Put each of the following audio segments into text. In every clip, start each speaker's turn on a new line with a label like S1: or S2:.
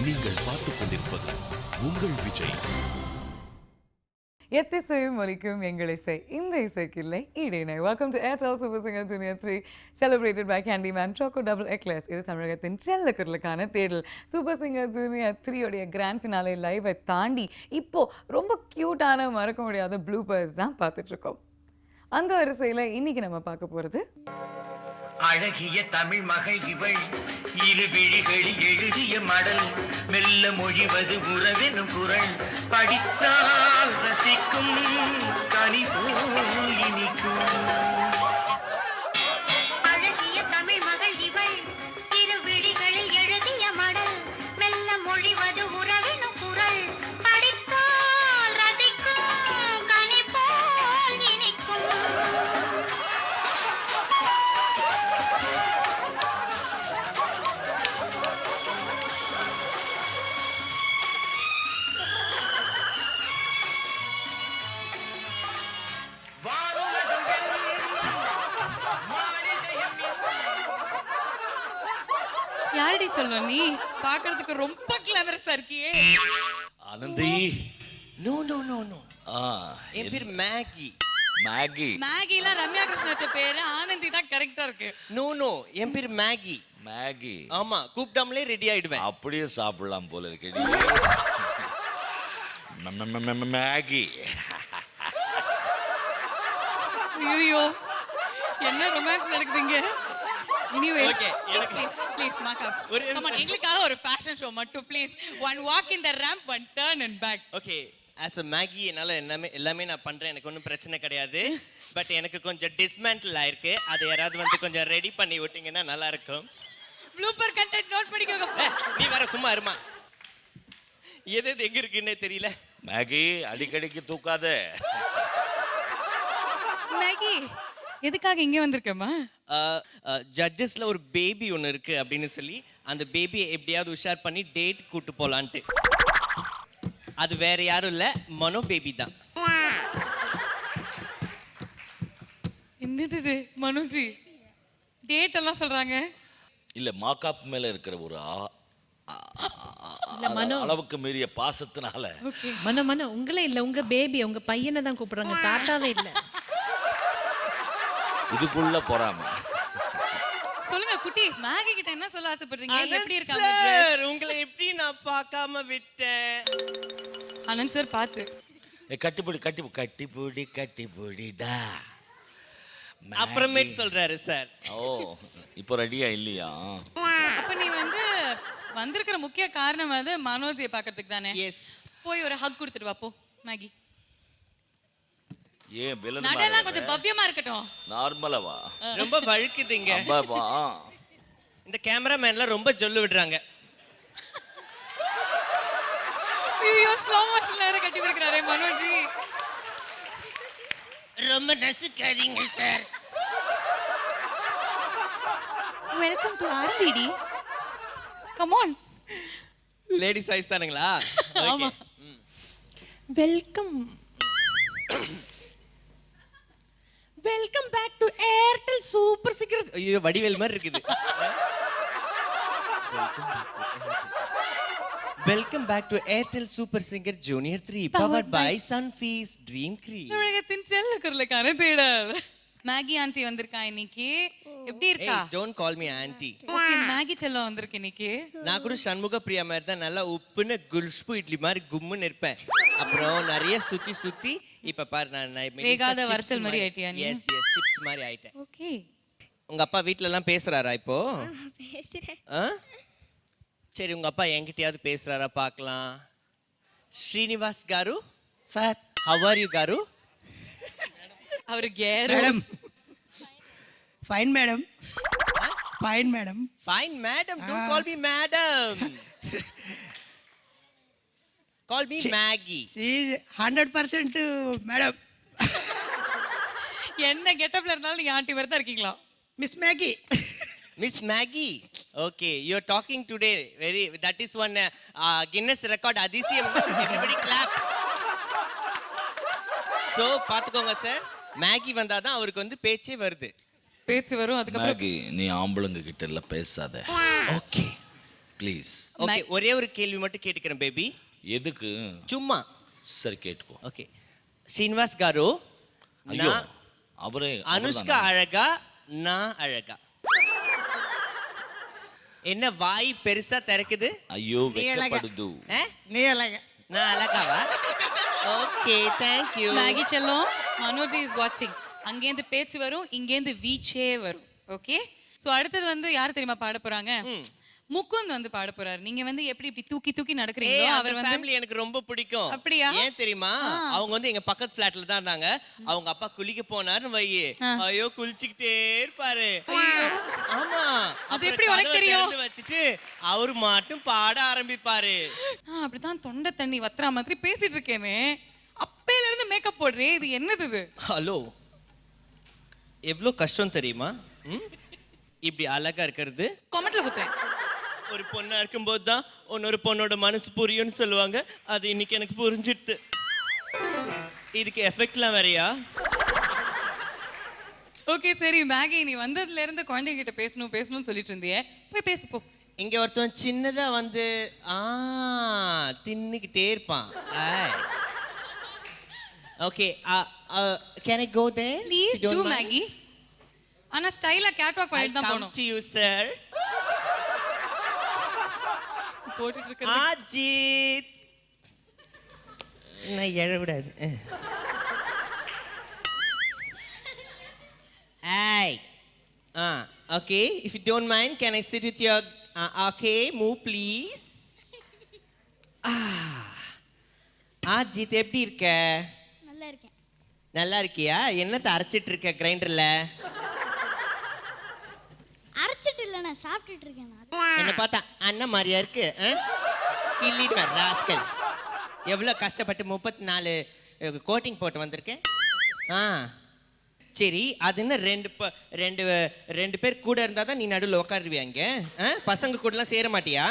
S1: நீங்கள் பார்த்துக் கொண்டிருப்பது உங்கள் விஜய்.
S2: எத்திசையும் ஒலிக்கும் எங்கள் இசை, இந்த இசைக்கு இல்லை ஈடிணை. Welcome to Airtel super singer junior 3 celebrated by Candyman choco double eclairs. இது தமிழகத்தின் செல்லக்குரலுக்கான தேடல். சூப்பர் சிங்கர் ஜூனியர் 3 உடைய கிராண்ட் ஃபினாலே லைவை தாண்டி இப்போ ரொம்ப கியூட்டான மறக்க முடியாத ப்ளூபர்ஸ் தான் பார்த்துட்டு இருக்கோம். அந்த வரிசையில் இன்னைக்கு நம்ம பார்க்க போகிறது
S3: அழகிய தமிழ் மகள் இவள், இரு விழிகளில் எழுதிய மடல், மெல்ல மொழிவது உறவெனும் குரல், படித்தால் ரசிக்கும் கனி போல் இனிக்கும்.
S4: அழகிய தமிழ் மகள் இவள், இரு விழிகளில் எழுதிய மடல், மெல்ல மொழிவது உறவெனும் குரல், படித்தால் ரசிக்கும் கனி போல் இனிக்கும்.
S5: யாரடி சொல்ல நீ? பாக்குறதுக்கு ரொம்ப கிளவரஸா இருக்கியே.
S6: Anandhi.
S7: No no no no. என் பேர்
S6: மேகி.
S5: மேகில ரம்யா கிருஷ்ணன் வச்ச பேரு, ஆனந்தி தான் கரெக்டா இருக்கு.
S7: நோ நோ, என் பேர் மேகி.
S6: மேகி.
S7: ஆமா, கூப்பிடாமலே ரெடி ஆயிடுவேன்.
S6: அப்படியே சாப்பிடலாம் போல இருக்கு. மேகி.
S5: ஐயோ, என்ன ரொமான்ஸ் நடக்குதுங்க. Anyways,
S7: Okay,
S5: please, mark up. Come on, எங்களுக்காக ஒரு ஃபேஷன் ஷோ மட்டும் please. One walk in the ramp, one turn and back.
S7: Okay, as a Maggi என்னால எல்லாமே நான் பண்றேன், எனக்கு ஒன்றும் பிரச்சனை கிடையாது. பட் எனக்கு கொஞ்சம் டிஸ்மேண்டில் ஆயிருக்கு, அதை யாராவது வந்து கொஞ்சம் ரெடி பண்ணி விட்டீங்கன்னா நல்லா இருக்கும்.
S5: ப்ளூப்பர் கண்டென்ட் நோட் பண்ணிக்கோங்க.
S7: நீ வேற சும்மா இருமா, எது எங்க இருக்குன்னே தெரியல.
S6: மேகி அடிக்கடிக்கு தூக்காத.
S5: மேகி எதுக்காக இங்க வந்திருக்கமா?
S7: ஜட்ஜஸ்ல ஒரு பேபி ஒன்று இருக்கு அப்படின்னு சொல்லி அந்த பேபியை எப்படியாவது உஷார் பண்ணி டேட் கூட்டு போலான்ட்டு. அது வேற யாரும் இல்ல, மனோ பேபி தான்.
S5: என்னது இது மனுஜி? டேட் எல்லாம் சொல்றாங்க.
S6: இல்ல, மாக்காப் மேல இருக்கிற ஒரு அளவுக்கு மீறிய பாசத்தினால.
S8: மனோ உங்களே இல்ல, உங்க பேபி, உங்க பையனை தான் கூப்பிடுறாங்க, தாத்தாவே இல்ல.
S6: இதுக்குள்ள போறாம.
S5: சொல்லுங்க குட்டீஸ், மேகி கிட்ட என்ன சொல்ல ஆசைப்படுறீங்க? எப்படி இருக்காங்க
S7: சார்? உங்களை எப்படி நான் பார்க்காம விட்டேன்?
S5: ஆனந்த் சார் பாத்து.
S6: கட்டிப்புடிடா.
S7: அப்புறமேட் சொல்றாரு சார்.
S6: ஓ, இப்போ ரெடியா இல்லையா?
S5: அப்ப நீ வந்திருக்கிற முக்கிய காரணம் மனோஜியை பார்க்கிறதுக்கு தானே?
S7: எஸ்.
S5: போய் ஒரு ஹக் கொடுத்துட்டு வா போ மேகி.
S6: ஏன் வில்லன்
S5: நடெல்லாம் கொஞ்சம் பவ்யமா இருக்கட்டும்.
S6: நார்மலாவா?
S7: ரொம்ப வழுக்குதுங்க. இந்த கேமராமேன்லாம் ரொம்ப ஜொல்லு விடுறாங்க.
S5: ஐயோ, ஸ்லோ மோஷன்ல வேற கட்டி பிடிக்கிறாரே மனோஜி.
S7: ரொம்ப நசுக்காதீங்க sir.
S5: Welcome to RBD. Come on.
S7: Lady size தானுங்களா?
S5: ஆமா.
S7: Welcome. Welcome back to Airtel super singer. ஐயோ, வடிவேல் மாதிரி இருக்குது. Welcome back to Airtel super singer junior 3 powered by Sunfeast dream cream.
S5: தமிழகத்தின் செல்லக்குரலுக்கான தேடல். மேகி ஆண்டி வந்திருக்கா இன்னைக்கு. எப்படி இருக்கா?
S7: Don't call me aunty.
S5: Okay, Maggie செல்லம் வந்திருக்கு இன்னைக்கு.
S7: நான் கூட சண்முக பிரியா மாதிரி தான் நல்லா உப்புன்னு குல்ஷ்பு இட்லி மாதிரி கும்முன்னு இருப்பேன். அப்புறம் நிறைய சுத்தி சுத்தி இப்ப பாரு நான்
S5: வேகாத வறுத்தல் மாதிரி ஆயிட்டியா நீ?
S7: எஸ் எஸ், சிப்ஸ் மாதிரி ஆயிட்டேன்.
S5: ஓகே.
S7: உங்க அப்பா வீட்ல எல்லாம் பேசுறாரா இப்போ?
S4: பேசுறேன்.
S7: சரி, உங்க அப்பா என்கிட்டயாவது பேசுறாரா பார்க்கலாம். ஸ்ரீனிவாஸ் గారు
S9: సార్,
S7: హౌ ఆర్ యు గారు?
S5: அவர் கேர்.
S9: Madam fine madam, fine madam.
S7: Fine madam, don't call me madam. Call me Maggie.
S9: She 100% madam.
S5: என்ன கெட்டப்ல இருந்தாலும் நீங்க ஆண்டி மாதிரி தான் இருக்கீங்களா?
S9: Miss Maggie.
S7: Miss Maggie. Okay, you're talking today. That is one Guinness record adhesium. Everybody clap. So, பாத்துக்கோங்க sir, Maggi வந்தாதான் அவருக்கு பேச்சே வருது.
S5: பேச்சு வரும். அதுக்கப்புறம்
S6: மேகி, நீ ஆம்பளங்க கிட்ட எல்லாம் பேசாத.
S7: ஓகே.
S1: ப்ளீஸ்.
S7: ஓகே ஒரே ஒரு கேள்வி மட்டும் கேட்டுக்கிறேன் பேபி.
S1: எதுக்கு?
S7: சும்மா.
S1: சரி கேட்டுக்கோ.
S7: ஓகே శ్రీనివాస్ గారు
S1: ஐயோ
S7: நான்
S1: அவரே
S7: அனுஷ்கா அழகா நான் அழகா? என்ன வாய் பெருசா திறக்குது?
S1: ஐயோ
S9: நீ அழகா.
S1: வெக்கப்படுது.
S9: நீ அழகா.
S7: நான் அழகாவா? Okay thank you.
S5: மேகி செல்லம், மனோஜ் இஸ் வாட்சிங். அங்கேருந்து பேச்சு வரும், இங்கேருந்து வீச்சே வரும். ஓகே, ஸோ அடுத்தது வந்து யார் தெரியுமா பாட போறாங்க? முகுந்த் வந்து பாட போறாரு. நீங்க வந்து எப்படி இப்படி தூக்கி தூக்கி நடக்கிறீங்களோ அவர் வந்து
S7: ஃபேமிலி எனக்கு ரொம்ப பிடிக்கும்.
S5: அப்படியா?
S7: ஏன் தெரியுமா? அவங்க வந்து எங்க பக்கத்து ஃபிளாட்ல தான் இருந்தாங்க. அவங்க அப்பா குளிக்க போனாருன்னு வையே, ஐயோ குளிச்சுக்கிட்டே இருப்பாரு. ஆமா,
S5: அது எப்படி உனக்கு தெரியும்?
S7: வச்சுட்டு அவரு மட்டும் பாட ஆரம்பிப்பாரு.
S5: நான் அப்படிதான் தொண்டை தண்ணி வத்துறா மாதிரி பேசிட்டு இருக்கேனே, அப்பையில இருந்து மேக்கப் போடுறேன். இது என்னது இது?
S7: ஹலோ, எவ்வளோ கஷ்டம் தெரியுமா? இப்படி அழகா இருக்கிறது.
S5: கமெண்ட்ல குத்தேன்.
S7: ஒரு பொண்ணா இருக்கும்போது தான் இன்னொரு பொண்ணோட மனசு புரியும்னு சொல்லுவாங்க. அது இன்னைக்கு எனக்கு புரிஞ்சிடுது. இதுக்கு எஃபெக்ட்லாம் வேறையா?
S5: ஓகே சரி மேகி, நீ வந்ததுல இருந்து குழந்தைங்க கிட்ட பேசணும்னு சொல்லிட்டு இருந்தியே, போய் பேசு போ.
S7: இங்க ஒருத்தன் சின்னதா வந்து தின்னுக்கிட்டே இருப்பான். Okay can I go there?
S5: Please to Maggie. ஆனா ஸ்டைலா கேட் வாக் பண்ணிட்டு தான் போணும்.
S7: To you sir.
S5: போட்டுட்டு இருக்க
S7: அஜித் நான் எழ விடாது. Hey. Okay. If you don't mind, can I sit with your... okay, move please. Ajith எப்படி இருக்க?
S4: நல்லா இருக்கேன்.
S7: நல்லா இருக்கியா? என்னத்தை அரைச்சிட்டு இருக்க கிரைண்டர்ல?
S4: அரைச்சிட்டு இல்ல, நான் சாப்பிட்டுட்டு இருக்கேன்.
S7: என்ன பார்த்தா அண்ணன் மாதிரியா இருக்கு. கிள்ளிடுவேன் ராஸ்கல். எவ்வளோ கஷ்டப்பட்டு 34 கோட்டிங் போட்டு வந்திருக்கேன். சரி, அதுன்னு ரெண்டு பேர் கூட இருந்தால் தான் நீ நடுவில் உட்காருவியா? இங்கே பசங்க கூடலாம் சேர மாட்டியா?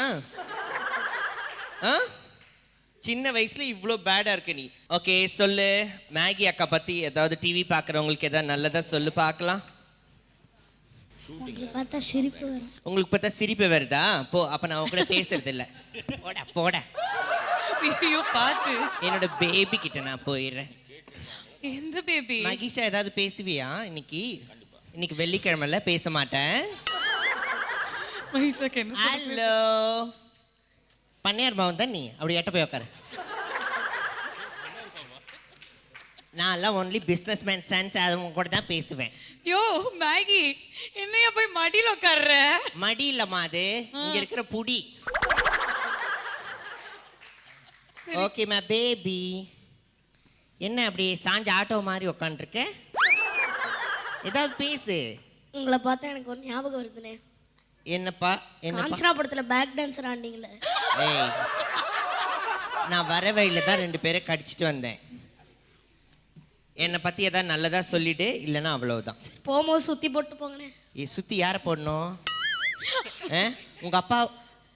S7: சின்ன வயசுல இவ்வளோ பேடாக இருக்கு நீ. ஓகே சொல்லு, மேகி அக்கா பற்றி ஏதாவது டிவி பார்க்குறவங்களுக்கு ஏதாவது நல்லதாக சொல்லு பார்க்கலாம்.
S4: உங்களுக்கு பார்த்தா சிரிப்பு வரும்.
S7: உங்களுக்கு பார்த்தா சிரிப்பு வருதா? போ, அப்போ நான் உங்க கூட பேசுறது இல்லை. போடா போடா.
S5: ஐயோ பாத்து.
S7: என்னோட பேபி கிட்ட நான் போயிடுறேன்.
S5: எந்த பேபி?
S7: மகிஷா ஏதாவது பேசுவியா இன்னைக்கு? இன்னைக்கு வெள்ளிக்கிழமைல பேச மாட்டேன்.
S5: மகிஷாக்கு என்ன?
S7: ஹலோ, பண்ணையார் பாவம் தான் நீ. அப்படி எட்ட போய் உட்காரு. நான்லாம் ஒன்லி பிஸ்னஸ் மேன் சென்ஸ் அவங்க கூட தான் பேசுவேன்.
S5: யோ மேகி, என்னையா போய் மடியில் உட்கார்ற?
S7: மடி இல்லம்மா, அது இங்க இருக்கிற புடி. Okay my baby. என்ன அப்படி சாஞ்ச ஆட்டோ மாதிரி உட்காந்துருக்க? ஏதாவது பேசு.
S4: உங்களை பார்த்தா எனக்கு ஒரு ஞாபகம் வருதுனே.
S7: என்னப்பா? என்ன
S4: காஞ்சனா படத்துல பேக் டான்சர் ஆண்டீங்களே.
S7: ஏய், நான் வர வழியில தான் 2 பேரை கடிச்சிட்டு வந்தேன். என்னை பத்தி ஏதாவது நல்லதா சொல்லிட்டு, இல்லைன்னா அவ்வளவுதான்.
S4: போகும்போது சுத்தி போட்டு போங்கண்ணே.
S7: சுத்தி யாரை போடணும்? உங்க அப்பா.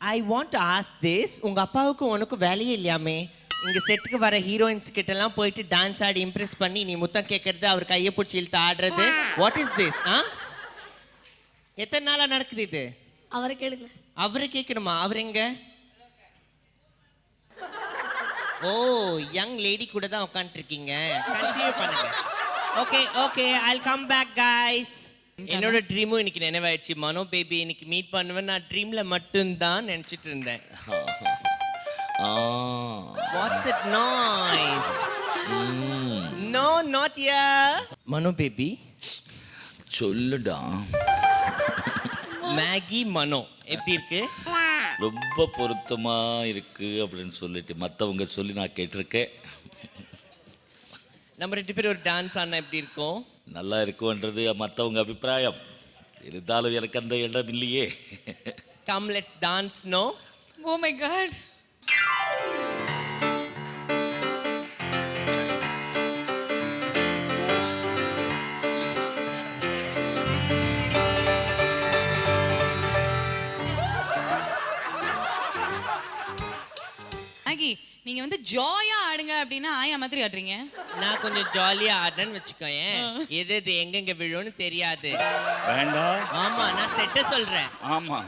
S7: I want to ask this. உங்க அப்பாவுக்கு உனக்கு வேலையே இல்லையாமே? இங்க செட்டுக்கு வர ஹீரோயின்ஸ் கிட்ட எல்லாம் போயிட்டு டான்ஸ் ஆடி இம்ப்ரெஸ் பண்ணி நீ முத்தம் கேட்கறது, அவர் கையை பிடிச்சி இழுத்து ஆடுறது. What is this? எத்தனை நாளா நடக்குது இது?
S4: அவரை கேளுங்க.
S7: அவரை கேட்கணுமா? அவர் எங்க? ஓ, யங் லேடி கூட தான் உட்காந்துருக்கீங்க. கண்டினியூ பண்ணுங்க. Okay okay, I'll come back guys. என்னோட ட்ரீமும் இன்னைக்கு நினைவாயிடுச்சு. மனோ பேபி இன்னைக்கு மீட் பண்ணுவேன். நான் ட்ரீம்ல மட்டும்தான் நினைச்சிட்டு இருந்தேன். What's it noise? No not here. Mano baby
S1: சொல்லுடா.
S7: மேகி மனோ எப்படி இருக்கு?
S1: ரொம்ப பொருத்தமா இருக்கு அப்படின்னு சொல்லிட்டு மற்றவங்க சொல்லி நான் கேட்டிருக்கேன்.
S7: நம்ம 2 பேரும் ஒரு டான்ஸ் ஆனா எப்படி இருக்கும்?
S1: நல்லா இருக்குன்றது மற்றவங்க அபிப்பிராயம். இருந்தாலும் எனக்கு அந்த இடம் இல்லையே.
S7: Come let's dance. No.
S5: Oh my god. Maggie, நீங்க வந்து ஜாயா ஆடுங்க அப்படின்னா ஆயா மாதிரி ஆடுறீங்க.
S7: நான் கொஞ்சம் ஜாலியா ஆடுறேன்னு வச்சுக்கோயேன். எது எங்கெங்க விழும்னு தெரியாது.
S1: வேண்டாம்.
S7: ஆமா, நான் செட்ட சொல்றேன்.
S1: ஆமா,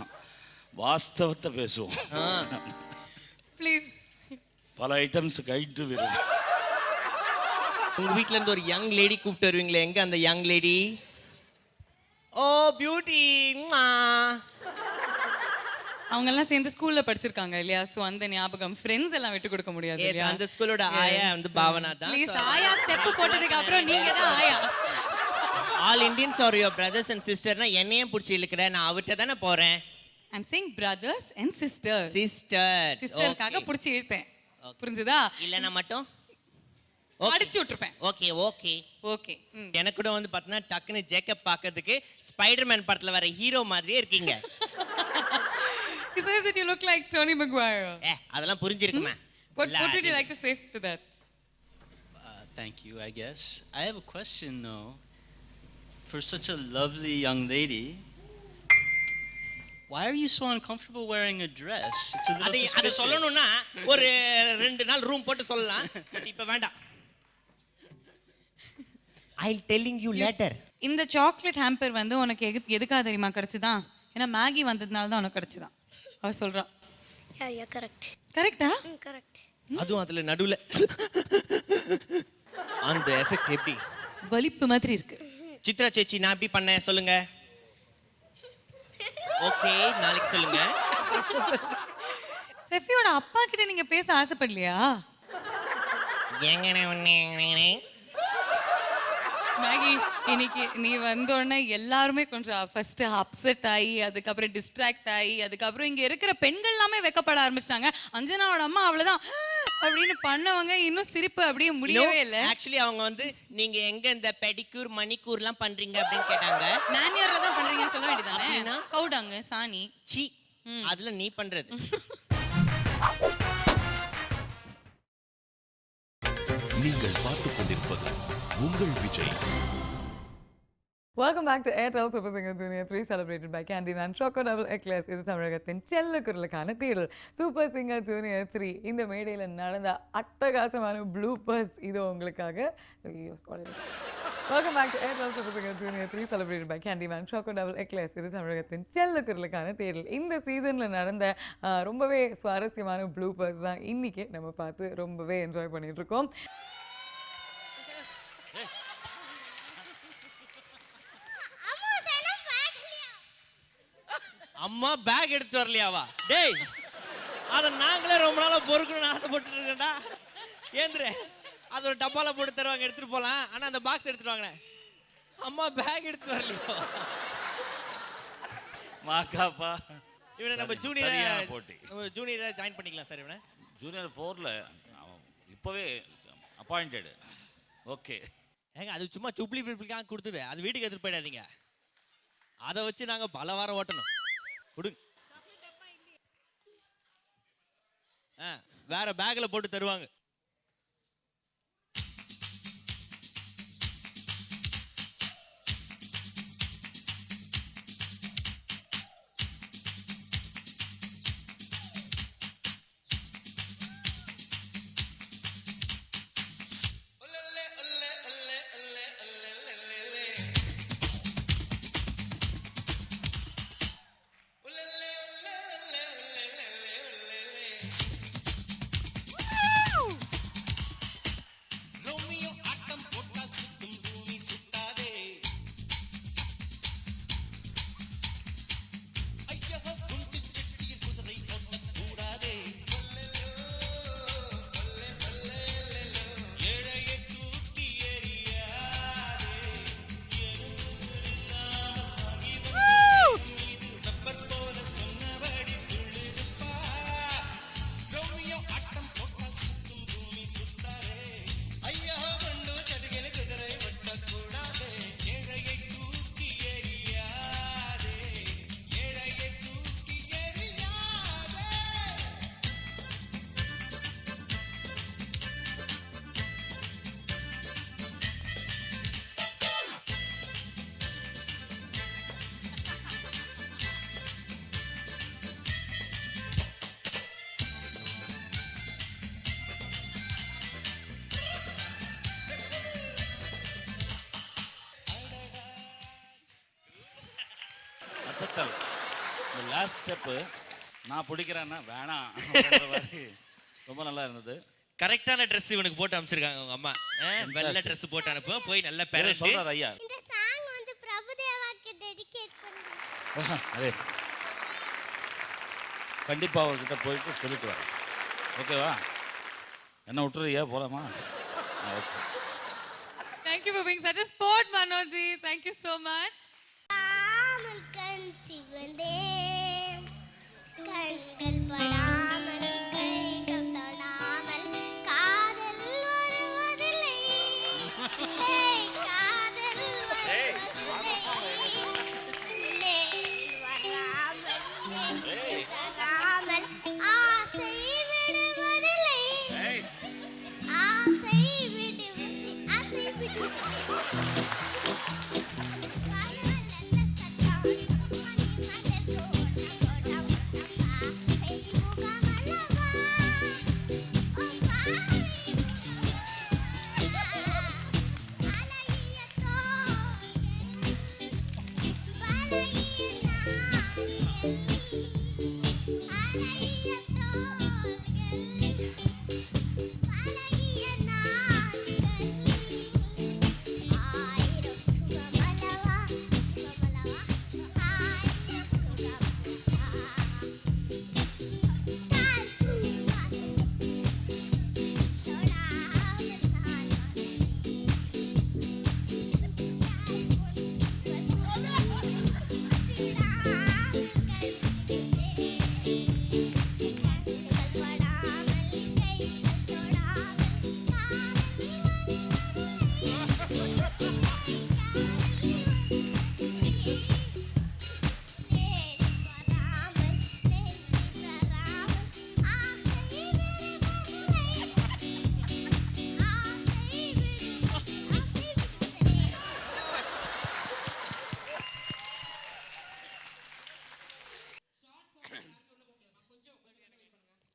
S1: வாஸ்தவத்தை பேசுவோம்.
S5: ப்ளீஸ்.
S1: பல ஐட்டம்ஸ் கைட்டு வரும்.
S7: உங்க வீட்ல இருந்து ஒரு யங் லேடி கூப்பிட்டு வருவீங்களே, எங்க அந்த யங் லேடி? ஓ பியூட்டி.
S5: அவங்க எல்லாம் சேர்ந்து ஸ்கூல்ல படிச்சிருக்காங்க இல்லையா? சோ அந்த ஞாபகம் ஃப்ரெண்ட்ஸ் எல்லாம் விட்டு கொடுக்க முடியாது
S7: எஸ்,
S5: இல்லையா?
S7: அந்த ஸ்கூலோட ஆயா வந்து பாவனா தான்.
S5: ப்ளீஸ் ஆயா ஸ்டெப் போட்டதுக்கு அப்புறம் நீங்க தான் ஆயா.
S7: All Indians are your brothers and சிஸ்டர்னா என்னையும் பிடிச்சி இழுக்கிறேன், நான் அவர்கிட்ட தானே போறேன்.
S5: I am saying brothers and sisters.
S7: Sisters.
S5: சிஸ்டருக்காக பிடிச்சி இழுத்தேன். புரிஞ்சுதா?
S7: இல்லைன்னா மட்டும்
S5: அடிச்சு விட்டுருப்பேன்.
S7: Okay okay
S5: okay.
S7: எனக்கு கூட வந்து பார்த்தீங்கன்னா டக்குன்னு ஜேக்கப் பார்க்கறதுக்கு ஸ்பைடர்மேன் படத்துல வர ஹீரோ மாதிரியே இருக்கீங்க.
S5: He says that you look like Tony Maguire.
S7: அதெல்லாம் புரிஞ்சிருக்குமா?
S5: What would you like to say to that?
S10: Thank you, I guess. I have a question though. For such a lovely young lady, why are you so uncomfortable wearing a dress? It's a little
S7: அது
S10: suspicious.
S7: சொல்லணும்னா ஒரு 2 நாள் room போட்டு சொல்லலாம். இப்ப வேண்டாம். I'll telling you later.
S5: இந்த chocolate hamper வந்து உனக்கு எதுக்காக தெரியுமா கிடைச்சதா? ஏன்னா மேகி வந்ததுனால தான் உனக்கு கிடைச்சதா. அவ சொல்றா.
S4: Yeah correct.
S5: கரெக்ட்டா?
S4: கரெக்ட்.
S7: அதுவும் அதுல நடுவுல அந்த எஃபெக்ட் எப்படி
S5: வலிப்பு மாதிரி இருக்கு.
S7: சித்ரா சேச்சி நான் எப்படி பண்ணேன் சொல்லுங்க. ஓகே நாளைக்கு சொல்லுங்க.
S5: செஃபியோட அப்பா கிட்ட நீங்க பேச ஆசைப்படலையா? மேகி இன்னைக்கு நீ வந்த உடனே எல்லாருமே கொஞ்சம் ஃபர்ஸ்ட் அப்செட் ஆகி அதுக்கப்புறம் டிஸ்ட்ராக்ட் ஆகி அதுக்கப்புறம் இங்க இருக்கிற பெண்கள் எல்லாமே வெக்கப்பட ஆரம்பிச்சிட்டாங்க. அஞ்சனாவோட அம்மா அவ்வளவுதான் அப்படின்னு பண்ணவங்க இன்னும் சிரிப்பு அப்படியே முடியவே இல்லை.
S7: ஆக்சுவலி அவங்க வந்து நீங்க எங்க இந்த பெடிக்யூர் மணிக்கூர்லாம் பண்றீங்க அப்படின்னு கேட்டாங்க.
S5: மேனியர்ல தான் பண்றீங்கன்னு சொல்ல வேண்டியதானே?
S7: அப்படின்னா?
S5: கவுடாங்க சாணி.
S7: சி அதுல நீ பண்றது.
S11: நீங்கள் பார்த்துக் கொண்டிருப்பது உங்கள் Vijay.
S2: Welcome back to Airtel Super Singer Junior 3 celebrated by Candyman Choco Double Eclairs. இது தமிழகத்தின் செல்ல குரலுக்கான தேடல். சூப்பர் சிங்கர் ஜூனியர் 3 இந்த மேடையில் நடந்த அட்டகாசமான ப்ளூபர்ஸ் இது உங்களுக்காக. Welcome back to Airtel Super Singer Junior 3 celebrated by Candyman Choco Double Eclairs. இது தமிழகத்தின் செல்ல குரலுக்கான தேடல். இந்த சீசனில் நடந்த ரொம்பவே சுவாரஸ்யமான ப்ளூபர்ஸ் தான் இன்னைக்கு நம்ம பார்த்து ரொம்பவே என்ஜாய் பண்ணிட்டு இருக்கோம்.
S7: அம்மா பேக் எடுத்து வரலையாவா? டேய் அதை நாங்களே ரொம்ப நாளா பொறுக்கணும்னு ஆசைப்பட்டு இருக்கேன்டா. ஏந்திரே அது ஒரு டப்பால போட்டு தருவாங்க, எடுத்துட்டு போலாம். ஆனா அந்த பாக்ஸ் எடுத்துட்டு வாங்க. அம்மா பேக் எடுத்து வரலையோ?
S1: மாக்காப்பா
S7: இவனை நம்ம
S1: சரியான போட்டி.
S7: ஜூனியரை ஜாயின் பண்ணிக்கலாம் சார். இவனை
S1: ஜூனியர் 4ல இப்போவே அப்பாயிண்டடு. ஓகே
S7: ஏங்க அது சும்மா சுப்ளி பிள்ளைக்காக கொடுத்தது, அது வீட்டுக்கு எடுத்துட்டு போயிடாதீங்க. அதை வச்சு நாங்கள் பல வாரம் ஓட்டணும். கொடுங்க. வேற பேக்ல போட்டு தருவாங்க.
S1: அசத்தல். இந்த லாஸ்ட் ஸ்டெப்பு நான் பிடிக்கிறேன்னா வேணாம் அப்படின்ற மாதிரி ரொம்ப நல்லா இருந்தது.
S7: கரெக்டான ட்ரெஸ் இவனுக்கு போட்டு அனுப்பிச்சிருக்காங்க உங்க அம்மா. வெள்ளை ட்ரெஸ் போட்டு அனுப்புவோம், போய் நல்ல பேர்
S1: சொல்றாரு ஐயா.
S4: இந்த சாங் வந்து பிரபுதேவாக்கு டெடிகேட் பண்ணுங்க.
S1: அதே கண்டிப்பாக அவர்கிட்ட போயிட்டு சொல்லிட்டு வரேன். ஓகேவா? என்ன விட்டுறியா போலாமா? Okay.
S5: Thank you for being such a sport, Manoj. Thank you so much.
S4: AMOLED கண் சிவந்தே கண்கள் படாமல் கைகள் தொடாமல் காதல் வருவதில்லை. காதல் வராமல் ஆசை விடுவதில்லை. ஆசை விடுவதில்லை. ஆசை விடுவதில்லை.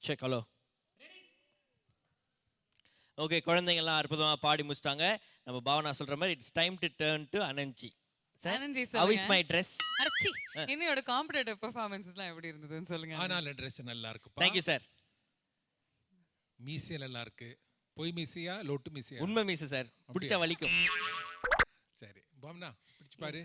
S7: செக். ஹலோ. ஓகே, குழந்தைங்கள்லாம் அற்புதமாக பாடி முடிச்சிட்டாங்க. நம்ம பாவனா சொல்ற மாதிரி it's time to turn to அனஞ்சி.
S5: அனஞ்சி
S7: How is my dress?
S5: அர்ச்சி, என்னோட காம்படிட்டிவ் பெர்ஃபார்மன்ஸ்லாம் எப்படி இருந்ததுன்னு சொல்லுங்க.
S12: ஆனால ட்ரெஸ் நல்லா இருக்குப்பா.
S7: Thank you sir.
S12: மீசை நல்லா இருக்கு. பொய் மீசையா லொட்டு மீசையா?
S7: உண்மை மீசை சார், பிடிச்சா வலிக்கும்.
S12: சரி பாவனா பிடிச்சு பாரு.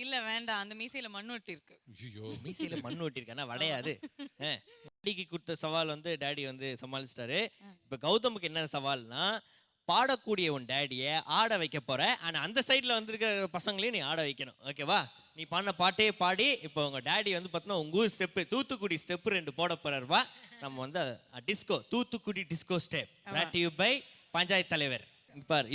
S5: இல்ல வேண்டாம், அந்த மீசையில மண் ஒட்டி இருக்கு.
S12: ஐயோ,
S7: மீசையில மண் ஒட்டிருக்கானா வடையாது. டாடிக்கு கொடுத்த சவால் வந்து டாடி வந்து சமாளிச்சிட்டாரு. இப்போ கௌதமுக்கு என்ன சவால்னா, பாடக்கூடிய உன் டேடியை ஆட வைக்க போற. ஆனா அந்த சைட்ல வந்துருக்கிற பசங்களையும் நீ ஆட வைக்கணும். ஓகேவா? நீ பாடின பாட்டே பாடி இப்போ உங்க டேடி வந்து பார்த்தோன்னா உங்க ஊர் ஸ்டெப்பு தூத்துக்குடி ஸ்டெப்பு 2 போட போறாருவா. நம்ம வந்து disco Thoothukudi disco step brought to you by panchayat தலைவர்.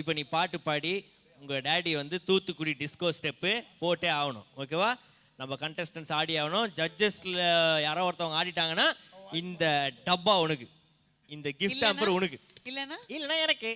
S7: இப்போ நீ பாட்டு பாடி உங்க டேடி வந்து தூத்துக்குடி டிஸ்கோ ஸ்டெப்பு போட்டே ஆகணும். ஓகேவா? நம்ம கண்டஸ்டன்ஸ் ஆடி ஆகணும். ஜட்ஜஸ்ல யாரோ ஒருத்தவங்க ஆடிட்டாங்கன்னா இந்த டப்பா உனக்கு, இந்த கிஃப்ட் ஹாம்பர் உனக்கு. இல்லைன்னா எனக்கு.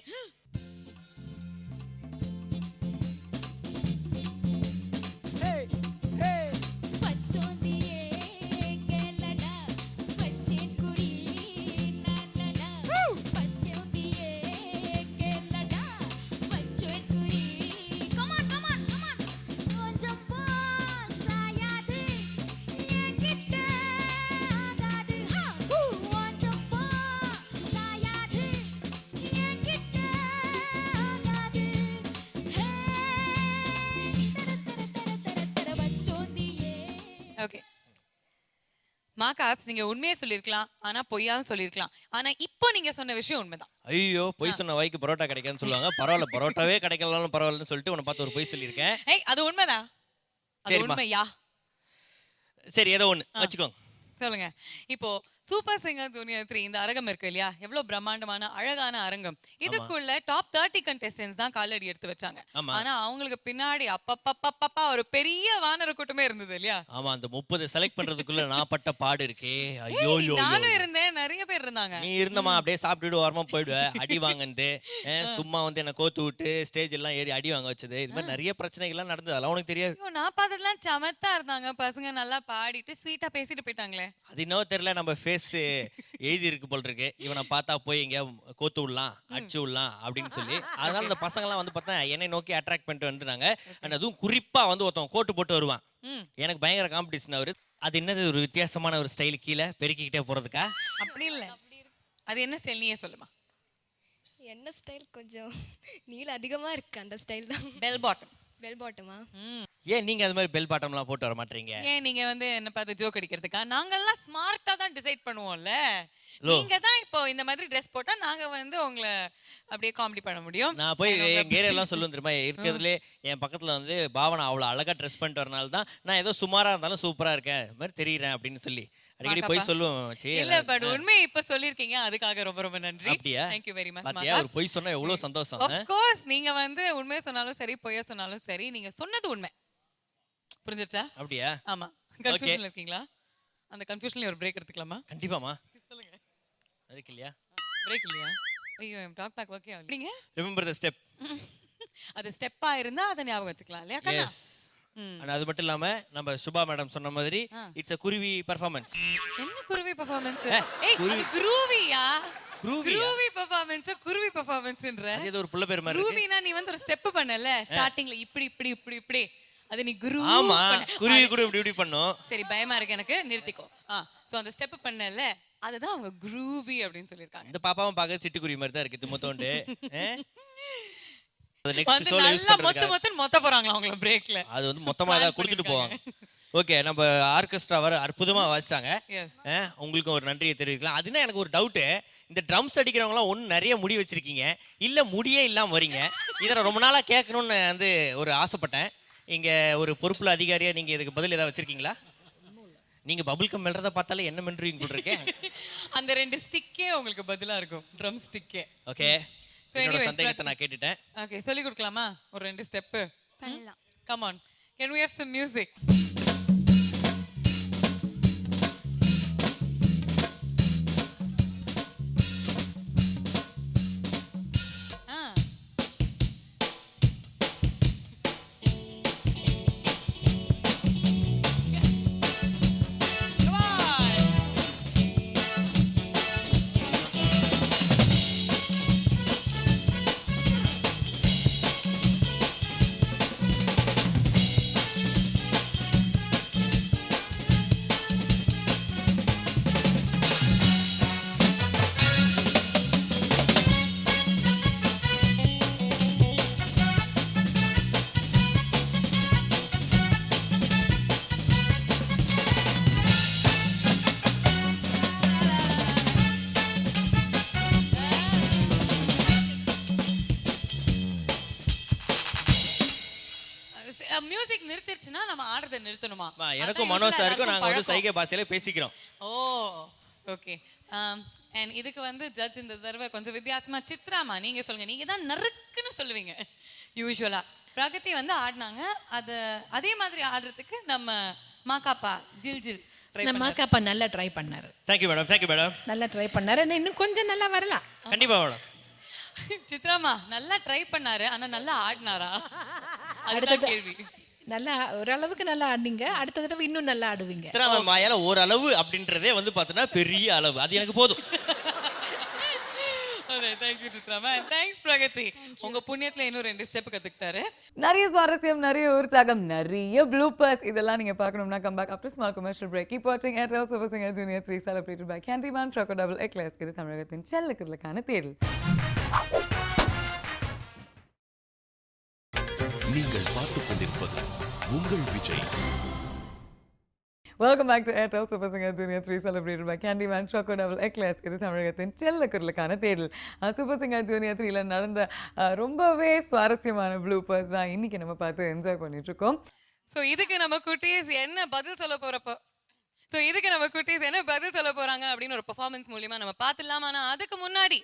S5: ஓகே மார்க்அப்ஸ், நீங்க உண்மையே சொல்லிருக்கலாம், ஆனா பொய்யாவும் சொல்லிருக்கலாம். ஆனா இப்போ நீங்க சொன்ன விஷயம் உண்மைதான்.
S7: ஐயோ, பொய் சொன்ன வாய்க்கு பரோட்டா கிடைக்காதுன்னு சொல்லுவாங்க. பரவாயில்ல, பரோட்டாவே கிடைக்கலனாலும் பரவாயில்லன்னு சொல்லிட்டு உன்னை பார்த்து ஒரு பொய் சொல்லியிருக்கேன்.
S5: ஏய், அது உண்மைதான். அது உண்மையா?
S7: சரி, ஏதோ ஒன்று வச்சுக்கோங்க.
S5: சொல்லுங்க. இப்போ சூப்பர் சிங்கர் ஜூனியர் 3 இந்த அரங்கம் இருக்கு இல்லையா, எவ்வளவு பிரம்மாண்டமான அழகான அரங்கம். இதுக்குள்ள டாப் 30 கண்டெஸ்டன்ட்ஸ் தான் காலடி எடுத்து வச்சாங்க. ஆனா அவங்களுக்கு பின்னாடி அப்பப்பப்பப்பா ஒரு பெரிய வானர கூட்டமே இருந்தது இல்லையா?
S7: ஆமா, அந்த 30 செலக்ட் பண்றதுக்குள்ள நான் பட்ட பாடு இருக்கே. ஐயோ,
S5: நானும் இருந்தேன், நிறைய பேர் இருந்தாங்க.
S7: நீ இருந்தமா அப்படியே சாப்பிட்டுட்டு ஓரமா போயிடுவேன். அடி வாங்கந்து சும்மா வந்து என்ன கோத்து விட்டு ஸ்டேஜ் எல்லாம் ஏறி அடி வாங்க வச்சது, இது மாதிரி நிறைய பிரச்சனைகள்லாம் நடந்தது. அதெல்லாம் உனக்கு தெரியாது?
S5: நான் பார்த்ததுலாம் சமத்தா இருந்தாங்க பசங்க, நல்லா பாடிட்டு ஸ்வீட்டா பேசிட்டு போயிட்டாங்களே.
S7: அது இன்னும் தெரியல, நம்ம ஃபேஸ் எழுதி இருக்கு போல் இருக்கு. இவனை பார்த்தா போய் எங்க கோத்து விடலாம், அடிச்சு விடலாம் அப்படின்னு சொல்லி. அதனால இந்த பசங்கலாம் வந்து பார்த்தா என்னை நோக்கி அட்ராக்ட் பண்ணிட்டு வந்துட்டாங்க. அண்ட் அதுவும் குறிப்பா வந்து ஒருத்தவங்க கோட்டு போட்டு வருவான். எனக்கு பயங்கர காம்படிஷன் அவரு. அது என்னது ஒரு வித்தியாசமான ஒரு ஸ்டைல் கீழே பெருக்கிக்கிட்டே போறதுக்கா?
S5: அப்படி இல்ல. அது என்ன ஸ்டைல் நீயே சொல்லுமா.
S4: என்ன ஸ்டைல் கொஞ்சம் நீள அதிகமா இருக்கு அந்த ஸ்டைல் தான்.
S5: Bell bottom.
S4: பெல் பாட்டமா?
S7: ஏன் நீங்க அது மாதிரி பெல் பாட்டம்லாம் போட்டு வர மாட்டீங்க?
S5: ஏன் நீங்க வந்து என்ன பார்த்து ஜோக் அடிக்கிறதுக்கா? நாங்கெல்லாம் ஸ்மார்ட்டா தான் டிசைட் பண்ணுவோம்ல. நீங்க தான் இப்போ இந்த மாதிரி ட்ரெஸ் போட்டா நாங்க வந்து உங்களை அப்படியே காமெடி பண்ண முடியும்.
S7: நான் போய் எங்க ஏரியாலாம் சொல்லுவேன் தெரியுமா, இருக்கிறதுலே என் பக்கத்துல வந்து பாவனா அவ்வளோ அழகா ட்ரெஸ் பண்ணிட்டு வரனால தான் நான் ஏதோ சுமாரா இருந்தாலும் சூப்பரா இருக்கேன் இது மாதிரி தெரியுறேன் அப்படின்னு சொல்லி அடிக்கடி போய் சொல்லுவேன்.
S5: இல்ல பட் உண்மையை இப்ப சொல்லிருக்கீங்க, அதுக்காக ரொம்ப ரொம்ப நன்றி.
S7: அப்படியா?
S5: Thank you very much.
S7: பாத்தியா, ஒரு பொய் சொன்னா எவ்வளவு சந்தோஷம்.
S5: Of course நீங்க வந்து உண்மையை சொன்னாலும் சரி பொய்யா சொன்னாலும் சரி நீங்க சொன்னது உண்மை. புரிஞ்சிருச்சா?
S7: அப்படியா?
S5: ஆமா. கன்ஃபியூஷன்ல இருக்கீங்களா? அந்த கன்ஃபியூஷன்ல ஒரு பிரேக் எடுத்துக்கலாமா?
S7: கண்டிப்பாமா.
S5: சொல்லுங்க.
S7: அதுக்கு இல்லையா?
S5: பிரேக் இல்லையா? ஐயோ எம் டாக் பேக் ஓகே ஆகல. நீங்க
S7: ரிமெம்பர் தி ஸ்டெப்.
S5: அது ஸ்டெப்பா இருந்தா அத ஞாபகம் வச்சுக்கலாம் இல்லையா கண்ணா?
S7: எஸ். and அது மட்டும் இல்லாம நம்ம சுபா மேடம் சொன்ன மாதிரி இட்ஸ் a குருவி பெர்ஃபார்மன்ஸ்.
S5: என்ன குருவி பெர்ஃபார்மன்ஸ்? ஏய் அது குருவியா? குருவி பெர்ஃபார்மன்ஸ் குருவி பெர்ஃபார்மன்ஸ்ன்ற.
S7: அது ஏதோ ஒரு புள்ள பேர் மாதிரி இருக்கு.
S5: குருவினா நீ வந்து ஒரு ஸ்டெப் பண்ணல ஸ்டார்டிங்ல இப்படி இப்படி இப்படி இப்படி அது நீ குரு.
S7: ஆமா குருவி கூட இப்படி இப்படி பண்ணோம்.
S5: சரி பயமா இருக்கு எனக்கு, நிறுத்திக்கோ. சோ அந்த ஸ்டெப் பண்ணல அதுதான் அவங்க குரூவி அப்படின்னு சொல்லிருக்காங்க.
S7: இந்த பாப்பாவும் பார்க்க சிட்டுக்குருவி மாதிரி தான் இருக்கு தும்மத்தோண்டு.
S5: வந்து நல்லா மொத்த போறாங்களா அவங்கள பிரேக்ல?
S7: அது வந்து மொத்தமா ஏதாவது கொடுத்துட்டு போவாங்க. ஓகே நம்ம ஆர்கெஸ்ட்ரா வர அற்புதமா வாசிச்சாங்க. உங்களுக்கு ஒரு நன்றியை தெரிவிக்கலாம். அதுனா எனக்கு ஒரு டவுட்டு, இந்த ட்ரம்ஸ் அடிக்கிறவங்களாம் ஒன்று நிறைய முடி வச்சிருக்கீங்க இல்லை முடியே இல்லாமல் வரீங்க. இதை ரொம்ப நாளாக கேட்கணும்னு வந்து ஒரு ஆசைப்பட்டேன். இங்கே ஒரு பொறுப்புல அதிகாரியா நீங்கள் இதுக்கு பதில் ஏதாவது வச்சிருக்கீங்களா? நீங்க பபிள் கம் மெல்றத பார்த்தாலே என்ன மென்றுவீங்க போல இருக்கே.
S5: அந்த ரெண்டு ஸ்டிக்கே உங்களுக்கு பதிலா இருக்கும், ட்ரம் ஸ்டிக்கே.
S7: ஓகே என்னோட சந்தேகத்தை நான் கேட்டுட்டேன்.
S5: ஓகே சொல்லி கொடுக்கலாமா ஒரு ரெண்டு ஸ்டெப்?
S4: பண்ணலாம்.
S5: Come on, can we have some music? Music நிறுத்திடுச்சுன்னா நம்ம ஆடுறதை நிறுத்தணுமா?
S7: எனக்கும் மனோஜ் சாருக்கும் நாங்க வந்து சைகை பாஷையில பேசிக்கிறோம்.
S5: ஓ ஓகே. அண்ட் இதுக்கு வந்து ஜட்ஜ் இந்த தடவை கொஞ்சம் வித்தியாசமா சித்ராமா நீங்க சொல்லுங்க. நீங்க தான் நறுக்குன்னு சொல்லுவீங்க யூசுவலா. பிரகதி வந்து ஆடினாங்க, அதே மாதிரி ஆடுறதுக்கு நம்ம மாக்காப்பா ஜில் ஜில்
S8: நம்ம மாக்காப்பா நல்லா ட்ரை பண்ணாரு.
S7: Thank you madam. Thank you madam.
S8: நல்லா ட்ரை பண்ணாரு, இன்னும் கொஞ்சம் நல்லா வரலாம்.
S7: கண்டிப்பா மேடம்.
S5: சித்ராமா நல்லா ட்ரை பண்ணாரு, ஆனா நல்லா ஆடினாரா? அடுத்த கேள்வி.
S8: நல்லா ஓரளவுக்கு நல்லா ஆடினீங்க, அடுத்த தடவை இன்னும் நல்லா ஆடுவீங்க.
S7: சித்ராமா மாயால ஒரு அளவு அப்படின்றதே வந்து பார்த்தனா பெரிய அளவு, அது எனக்கு போதும்.
S5: Thank you சித்ராமா. Thanks பிரகதி. உங்க புண்ணியத்துல இன்னும் ரெண்டு ஸ்டெப் கத்துக்கிட்டாரு.
S2: நிறைய சுவாரஸ்யம், நிறைய உற்சாகம், நிறைய ப்ளூப்பர்ஸ் இதெல்லாம் நீங்க பார்க்கணும்னா come back after small commercial break. Keep வாட்சிங் Airtel super singer junior 3 celebrated by Candyman choco double eclairs. இது தமிழகத்தின் செல்லக்குரலுக்கான தேடல்.
S11: நீங்கள் பார்த்துக் கொண்டிருப்பது உங்கள் Vijay.
S2: Welcome back to Airtel super singer junior 3 celebrated by Candyman choco double eclairs. இது தமிழகத்தின் செல்லக்குரலுக்கான தேடல். சூப்பர் சிங்கர் ஜூனியர் 3ல நடந்த ரொம்பவே சுவாரஸ்யமான ப்ளூப்பர்ஸ் தான் இன்னைக்கு நம்ம பார்த்து என்ஜாய் பண்ணிட்டு இருக்கோம்.
S5: ஸோ இதுக்கு நம்ம குட்டீஸ் என்ன பதில் சொல்ல போறாங்க அப்படின்னு ஒரு பெர்ஃபார்மன்ஸ் மூலியமா நம்ம பார்த்துடலாம். ஆனால் அதுக்கு முன்னாடி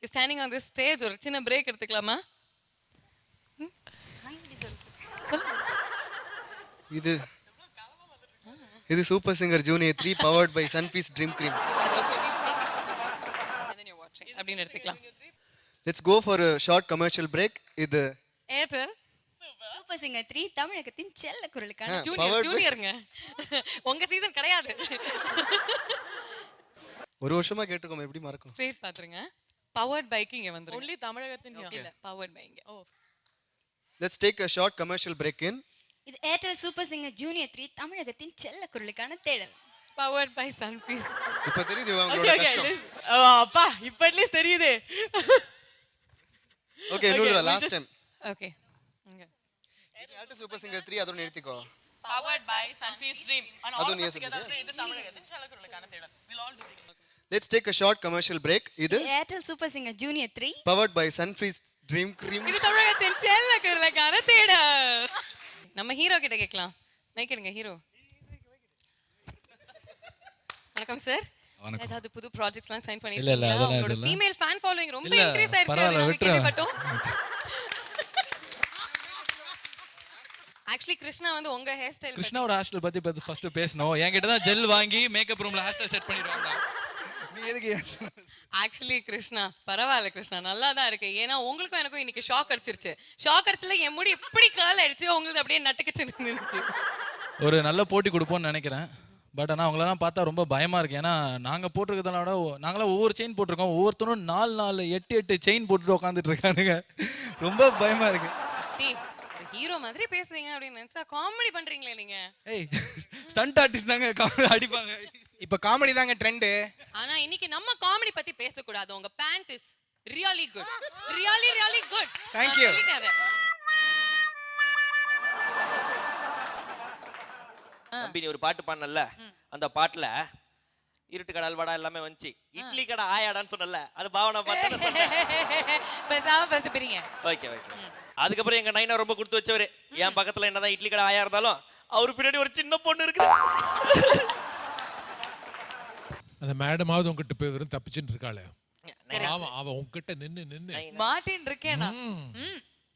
S5: ஸ்டாண்டிங் ஆன் திஸ் ஸ்டேஜ் ஒரு சின்ன பிரேக் எடுத்துக்கலாமா?
S13: இது super singer junior 3 powered by Sunfeast dream cream.
S5: அப்படின்னு எடுத்துக்கலாம்.
S13: Let's go for a short commercial break. இது
S5: ஏர்டெல்
S4: சூப்பர் சிங்கர் 3 தமிழகத்தின் செல்லக்குரலுக்கான
S5: ஜூனியருங்க. உங்க சீசன் கிடையாது.
S13: ஒரு வருஷமா கேட்டுக்கோம், எப்படி மறக்கும்?
S5: ஸ்ட்ரெயிட் பாத்துருங்க. பவர்ட் பைக் இங்க வந்துருங்க. ஒன்லி தமிழகத்தின் இல்ல powered by. Oh
S13: Let's take a short commercial break in.
S4: இது ஏர்டெல் சூப்பர் சிங்கர் ஜூனியர் 3 தமிழகத்தின் செல்ல குரலுக்கான தேடல்.
S5: Powered by Sunfeast.
S13: இப்ப தெரியுது உங்களோட கஷ்டம்.
S5: அப்பா இப்ப அட்லீஸ்ட் தெரியுது.
S13: ஓகே நூறுரூவா last time.
S5: Okay
S13: Airtel super singer 3 அதோட நிறுத்திக்கோ.
S5: Powered by Sunfeast dream.
S13: அது நீ சொல்லுங்க.
S5: இது தமிழகத்தின் செல்ல குரலுக்கான தேடல். We'll all do it.
S13: Let's take a short commercial break. இது
S4: Airtel super singer junior 3
S13: powered by Sunfreeze Dream Cream.
S5: இது தமிழகத்தின் செல்ல குரலுக்கான தேடல். நம்ம ஹீரோ கிட்ட கேட்கலாம். மைக் எடுங்க ஹீரோ. வணக்கம் சார். ஏதாவது புது ப்ராஜெக்ட்ஸ்லாம் சைன் பண்ணிருக்கீங்களா? உங்களோட ஃபீமேல் ஃபேன் ஃபாலோயிங் ரொம்ப இன்க்ரீஸ் ஆயிருக்கு. கேள்விப்பட்டோம். ஆக்சுவலி கிருஷ்ணா வந்து உங்க ஹேர் ஸ்டைல்
S14: கிருஷ்ணாவோட ஹேர் ஸ்டைல் பத்தி ஃபர்ஸ்ட் பேசணும். என்கிட்ட தான் ஜெல் வாங்கி மேக்கப் ரூம்ல ஹேர் ஸ்டைல் செட் பண்ணிடுவாங்க. நீ எதுக்கு
S5: ஆக்சுவலி கிருஷ்ணா பரவாயில்ல கிருஷ்ணா நல்லா தான் இருக்கு. ஏன்னா உங்களுக்கும் எனக்கும் இன்னைக்கு ஷாக் அடிச்சிருச்சு. ஷாக் அடிச்சல என் முடி இப்படி கர்ல் ஆயிடுச்சு, உங்களுக்கு அப்படியே நட்டுக்கிச்சு நின்னுச்சு.
S14: ஒரு நல்ல போட்டி கொடுப்போம்னு நினைக்கிறேன். பட் ஆனால் அவங்களெல்லாம் பார்த்தா ரொம்ப பயமா இருக்கு. ஏன்னா நாங்கள் போட்டிருக்கிறதுனால நாங்களாம் ஒவ்வொரு செயின் போட்டிருக்கோம். ஒவ்வொருத்தரும் 4 8 செயின் போட்டுட்டு உட்காந்துட்டு இருக்கானுங்க. ரொம்ப பயமா இருக்கு.
S5: ஹீரோ மாதிரி பேசுவீங்க அப்படின்னு நினைச்சா காமெடி பண்றீங்களே நீங்க.
S14: ஏய் ஸ்டண்ட் ஆர்டிஸ்ட் தாங்க அடிப்பாங்க.
S15: இப்ப காமெடி தாங்க ட்ரெண்ட்.
S5: ஆனா இன்னைக்கு நம்ம காமெடி பத்தி பேசக்கூடாது. உங்க band is really good. Really good.
S15: Thank you.
S7: தம்பி நீ ஒரு பாட்டு பாடனல்ல, அந்த பாட்டுல இருட்டு கடல் வடா எல்லாமே வந்துச்சு. இட்லி கடை ஆயாடான்னு சொன்னல, அது பாவனை பார்த்தா சொன்னேன்.
S5: பேசாம ஃபர்ஸ்ட் பிரிங்க.
S7: ஓகே. அதுக்கப்புறம் எங்க நைனா ரொம்ப கொடுத்து வச்சவரு. என் பக்கத்துல என்னதான் இட்லி கடை ஆயா இருந்தாலும் அவரு பின்னாடி ஒரு சின்ன பொண்ணு இருக்கு.
S12: அந்த மேடமாவது உங்ககிட்ட போய் வெறும் தப்பிச்சுட்டு இருக்காளே. அவ உங்ககிட்ட நின்னு
S5: மாட்டின் இருக்கேனா.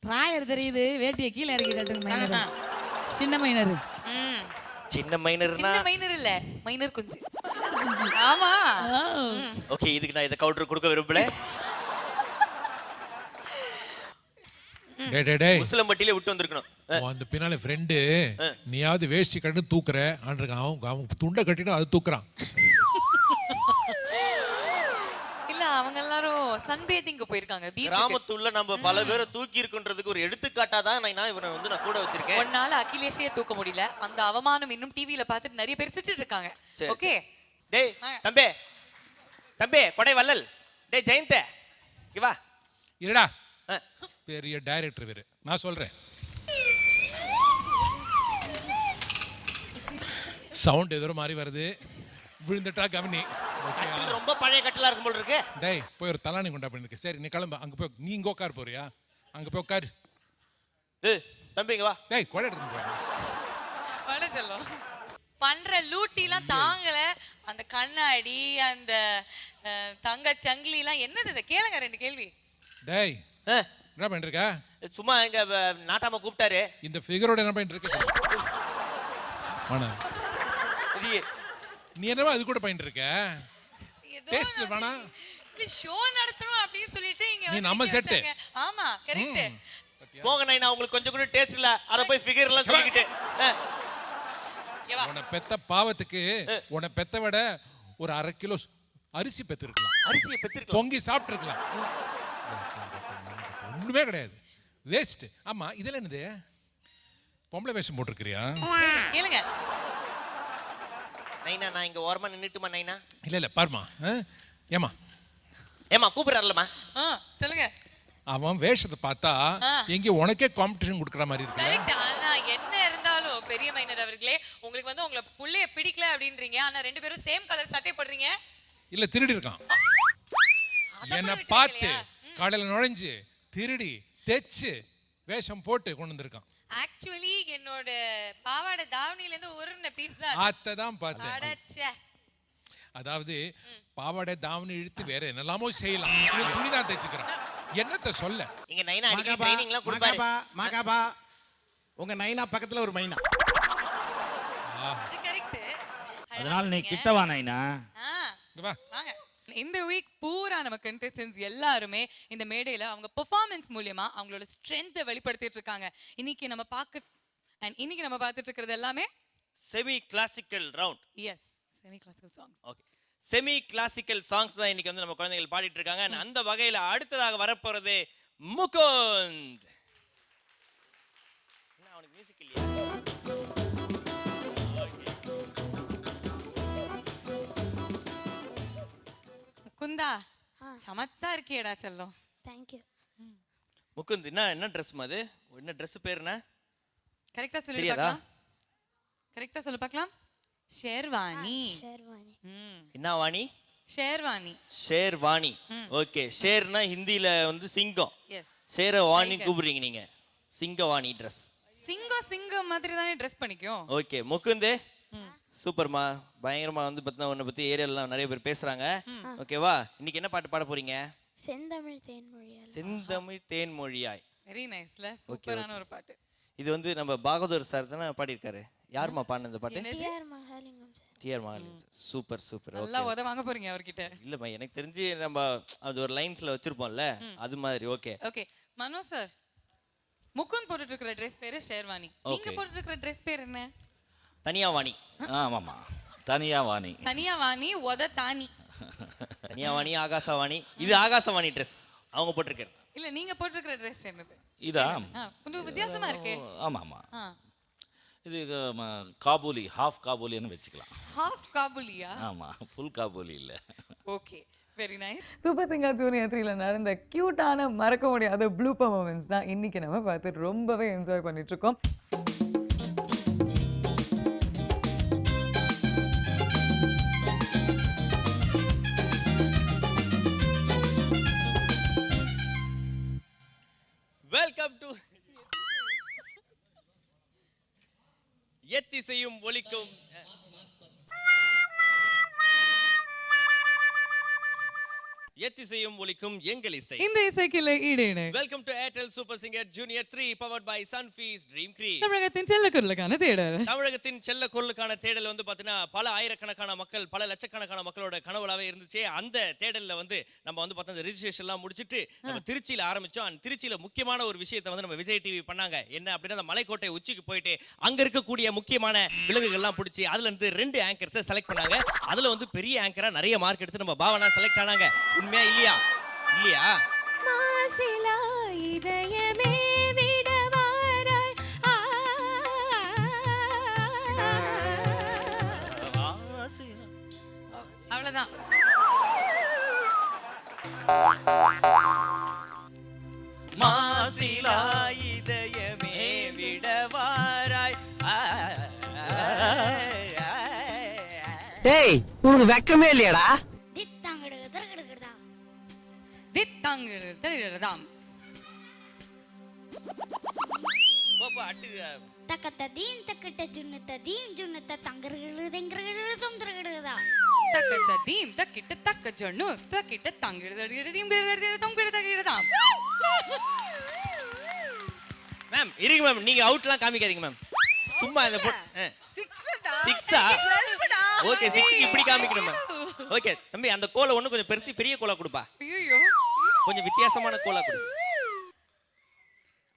S9: ராயர் தெரியுது, வேட்டியை கீழே இறக்கிட்டாங்க மைனர். சின்ன மைனர்.
S7: சின்ன மைனர்னா
S5: சின்ன மைனர் இல்ல, மைனர் குஞ்சு. ஆமா.
S7: ஓகே, இதுக்கு நான் இத கவுண்டர் கொடுக்க விரும்பல.
S12: டேய்
S7: முஸ்லம்பட்டியில விட்டு வந்திருக்கணும்.
S12: அந்த பின்னால ஃப்ரெண்டு நீயாவது வேஷ்டி கட்டு தூக்குற ஆன்றிருக்கான். அவன் துண்டை கட்டிட்டு அது தூக்குறான்.
S5: இல்ல அவங்க எல்லாரும் சன்பேதிங்க போயிருக்காங்க.
S7: கிராமத்துள்ள நம்ம பல பேரை தூக்கி இருக்குன்றதுக்கு ஒரு எடுத்துக்காட்டாதான் நான் இவனை வந்து நான் கூட வச்சிருக்கேன்.
S5: ஒரு நாள் அகிலேஷே தூக்க முடியல. அந்த அவமானம் இன்னும் டிவில பார்த்துட்டு நிறைய பேர் சிரிச்சிட்டு இருக்காங்க. ஓகே
S7: டேய் தம்பி கொடை வள்ளல். டேய் ஜெயந்த் இங்க வா.
S12: இருடா. பெரிய டைரக்டர் வேறு. நான் சொல்றேன். சவுண்ட் ஏதோ மாதிரி வருது. விழுந்துட்டா கவனி.
S7: ரொம்ப பழைய கட்டலா இருக்கும் போல இருக்கு.
S12: டேய் போய் ஒரு தலானி கொண்டா பண்ணிருக்கு. சரி நீ கிளம்பு. அங்க போய் நீ இங்க உட்கார் போறியா? அங்க போய் உட்காரு.
S7: டேய் தம்பி இங்க வா.
S12: டேய் கொடை எடுத்து போறேன்.
S5: கொடை செல்லம். பண்ற லூட்டிலாம் தாங்கல. அந்த கண்ணாடி அந்த தங்க சங்கிலிலாம் என்னது இது? கேளுங்க ரெண்டு கேள்வி.
S12: டேய் என்ன பண்ணிட்டு இருக்க?
S7: சும்மா இங்க நாட்டாம கூப்பிட்டாரு. இந்த
S12: ஃபிகரோட என்ன பண்ணிட்டு இருக்க? நீ என்னவா அது கூட பண்ணிட்டு இருக்க? டேஸ்ட் வேணா
S5: நீ ஷோ நடத்தணும் அப்படி சொல்லிட்டு இங்க
S12: நீ நம்ம செட்.
S5: ஆமா கரெக்ட்.
S7: போங்க நைனா, உங்களுக்கு கொஞ்சம் கூட டேஸ்ட் இல்ல. அத போய் ஃபிகர் எல்லாம் சொல்லிக்கிட்டு.
S12: உன பெத்த பாவத்துக்கு உன பெத்த விட ஒரு 1/2 கிலோ அரிசி பெத்திருக்கலாம்.
S7: அரிசியை பெத்திருக்கலாம்.
S12: பொங்கி சாப்பிட்டு இருக்கலாம். ஒண்ணுமே கிடையாது. வேஸ்ட். ஆமா இதெல்லாம் என்னது? பொம்பளை வேஷம் போட்டுருக்கிறியா?
S5: கேளுங்க
S7: நைனா, நான் இங்க ஓரமா நின்னுட்டுமா நைனா?
S12: இல்ல பாருமா.
S7: ஏமா கூப்பிடுறாருலமா.
S5: சொல்லுங்க.
S12: அவன் வேஷத்தை பார்த்தா எங்க உனக்கே காம்படிஷன் கொடுக்குற மாதிரி இருக்கு.
S5: கரெக்ட். ஆனா என்ன இருந்தாலும் பெரிய மைனர் அவர்களே, உங்களுக்கு வந்து உங்களை புள்ளைய பிடிக்கல அப்படின்றீங்க. ஆனா ரெண்டு பேரும் சேம் கலர் சட்டை போடுறீங்க.
S12: இல்ல திருடி இருக்கான். என்ன பார்த்து கடையில நுழைஞ்சு திருடி தைச்சு வேஷம் போட்டு கொண்டு வந்திருக்கான்.
S5: ஆக்சுவலி என்னோட பாவாடை தாவணியில இருந்து ஒரு பீஸ் தான்.
S12: அதான் பார்த்தேன்.
S5: அடச்சே.
S12: அதாவது பாவாடை தாவணி இழுத்து வேற என்னெல்லாமோ செய்யலாம். இவன் துணி தான் தைச்சுக்கிறான். என்னத்த சொல்ல?
S7: இங்க நைனா அடிக்க ட்ரைனிங்லாம் கொடுப்பாரு.
S15: மாகாபா உங்க நைனா பக்கத்துல ஒரு மைனா.
S5: அது கரெக்ட்.
S1: அதனால நீ கிட்ட வா நைனா.
S12: வா.
S5: வாங்க. இந்த வீக் பூரா நம்ம கண்டெஸ்டன்ட்ஸ் எல்லாருமே இந்த மேடையில அவங்க பெர்ஃபார்மன்ஸ் மூலமா அவங்களோட ஸ்ட்ரென்த்தை வெளிப்படுத்திட்டு இருக்காங்க. இன்னைக்கு நம்ம பார்த்துட்டு இருக்கிறது எல்லாமே
S7: semi classical round.
S5: Yes, semi classical songs.
S7: Okay, semi classical songs தான் இன்னைக்கு வந்து நம்ம குழந்தைகள் பாடிட்டு இருக்காங்க. அந்த வகையில அடுத்ததாக வரப்போறது முகுந்த். அவனுக்கு மியூசிக் இல்லையா?
S5: முகுந்தா சமத்தா இருக்கியடா செல்லம்.
S4: தேங்க்யூ.
S7: முகுந்த் என்ன ட்ரெஸ்மா அது? என்ன ட்ரெஸ் பேர் என்ன?
S5: கரெக்டா சொல்லி
S7: தெரியாதா?
S5: பார்க்கலாம். கரெக்டா சொல்லி பார்க்கலாம். ஷேர்வானி.
S4: ஷேர்வானி.
S7: என்ன வாணி?
S5: ஷேர்வானி.
S7: ஷேர்வானி. ஓகே, ஷேர்னா ஹிந்தில வந்து சிங்கம்.
S5: எஸ்.
S7: ஷேர்வானி கூப்பிடுறீங்க நீங்க. சிங்கவாணி ட்ரெஸ்.
S5: சிங்கம் மாதிரி தானே ட்ரெஸ் பண்ணிக்கும்.
S7: ஓகே முகுந்த், சூப்பர்மா, பயங்கரமா வந்து பார்த்தா உன்னை பத்தி ஏரியாலாம் நிறைய பேர் பேசுறாங்க. ஓகேவா? இன்னைக்கு என்ன பாட்டு பாட போறீங்க?
S4: செந்தமிழ் தேன்மொழியால்.
S7: செந்தமிழ் தேன்மொழியாய்.
S5: வெரி நைஸ்ல, சூப்பரான ஒரு பாட்டு.
S7: இது வந்து நம்ம பாகவதர் சார் தானே பாடியிருக்காரு. யாருமா பாடின இந்த பாட்டு?
S4: TR Mahalingam sir.
S7: TR Mahalingam sir. Super super.
S5: நல்லா உத வாங்க போறீங்க அவர்கிட்ட.
S7: இல்லம்மா, எனக்கு தெரிஞ்சு நம்ம அது ஒரு லைன்ஸ்ல வச்சிருப்போம்ல, அது மாதிரி. ஓகே
S5: ஓகே மனோ சார், முகுந்த் போட்டுட்டு இருக்கிற ட்ரெஸ் பேரு ஷேர்வானி. நீங்க போட்டுட்டு இருக்கிற ட்ரெஸ் பேர் என்ன?
S7: தனியாவாணி.
S1: ஆமாம்மா, தனியாவாணி.
S5: தனியாவாணி உத தானி.
S7: தனியாவாணி, ஆகாசவாணி. இது ஆகாசவாணி ட்ரெஸ் அவங்க போட்டிருக்காரு.
S5: இல்ல நீங்க போட்டுருக்கிற ட்ரெஸ் என்னது?
S1: இதா?
S5: கொஞ்சம் வித்தியாசமா இருக்கே.
S1: ஆமாம்மா, இது காபூலி, ஹாஃப் காபூலின்னு வச்சுக்கலாம்.
S5: ஹாஃப் காபூலியா?
S1: ஆமாம், ஃபுல் காபூலி இல்லை.
S5: Okay, very nice.
S2: Super singer junior 3ல நடந்த கியூட்டான மறக்க முடியாத ப்ளூப்பர் மொமெண்ட்ஸ் தான் இன்னைக்கு நம்ம பார்த்து ரொம்பவே என்ஜாய் பண்ணிட்டு இருக்கோம்.
S7: வெல்கம் டு எத்திசையும் ஒலிக்கும் எத்திசையும் ஒலிக்கும் எங்கள் இசை.
S2: இந்த இசைக்கில்லை ஈடேனே.
S7: Welcome to Airtel super singer junior 3 powered by Sunfeast dream cream.
S2: தமிழகத்தின் செல்லக்குரலுக்கான தேடல்.
S7: தமிழகத்தின் செல்ல குரலுக்கான தேடல் வந்து பார்த்தீங்கன்னா பல ஆயிரக்கணக்கான மக்கள், பல லட்சக்கணக்கான மக்களோட கனவுலாவே இருந்துச்சு. அந்த தேடல்ல வந்து நம்ம வந்து பார்த்தா ரிஜிஸ்ட்ரேஷன்லாம் முடிச்சுட்டு நம்ம திருச்சியில் ஆரம்பிச்சோம். திருச்சியில முக்கியமான ஒரு விஷயத்தை வந்து நம்ம விஜய் டிவி பண்ணாங்க. என்ன அப்படின்னா, அந்த மலைக்கோட்டை உச்சிக்கு போயிட்டு அங்க இருக்கக்கூடிய முக்கியமான விலங்குகள்லாம் பிடிச்சி அதுல இருந்து 2 ஆங்கர்ஸை செலக்ட் பண்ணாங்க. அதுல வந்து பெரிய ஆங்கரா நிறைய மார்க் எடுத்து நம்ம பாவனா செலக்ட் ஆனாங்க. உண்மையா இல்லையா? இல்லையா?
S4: மாசிலா இதயமே விடவாராய்.
S5: அவ்வளவுதான்.
S7: மாசிலா இதயமே விடவாராய்.
S9: டேய், உனக்கு வெக்கமே இல்லையாடா?
S5: தித்தாங்கிடுதாம்.
S7: பாப்பா அட்டு
S4: தக்கத்த தீன் தக்கட்ட ஜுன்னத்த தீன் ஜுன்னத்த தங்கறதுங்கறதும் தரகடதா.
S5: தக்கத்த தீம் தக்கிட்ட தக்க ஜொன்னு தக்கிட்ட தங்கிடுதடிடுதீம் தங்கிடுதடிடுதாம்.
S7: மேம் இருங்க மேம், நீங்க அவுட்லாம் காமிக்காதீங்க மேம். சும்மா இந்த
S9: 6டா.
S7: 6ஆ? ஓகே, 6க்கு இப்படி காமிக்கணும் மேம். ஓகே தம்பி, அந்த கோலை ஒண்ணு கொஞ்சம் பெருசு பெரிய கோலா கொடுப்பா.
S5: ஐயோ,
S7: கொஞ்சம் வித்தியாசமான கோலா கொடு.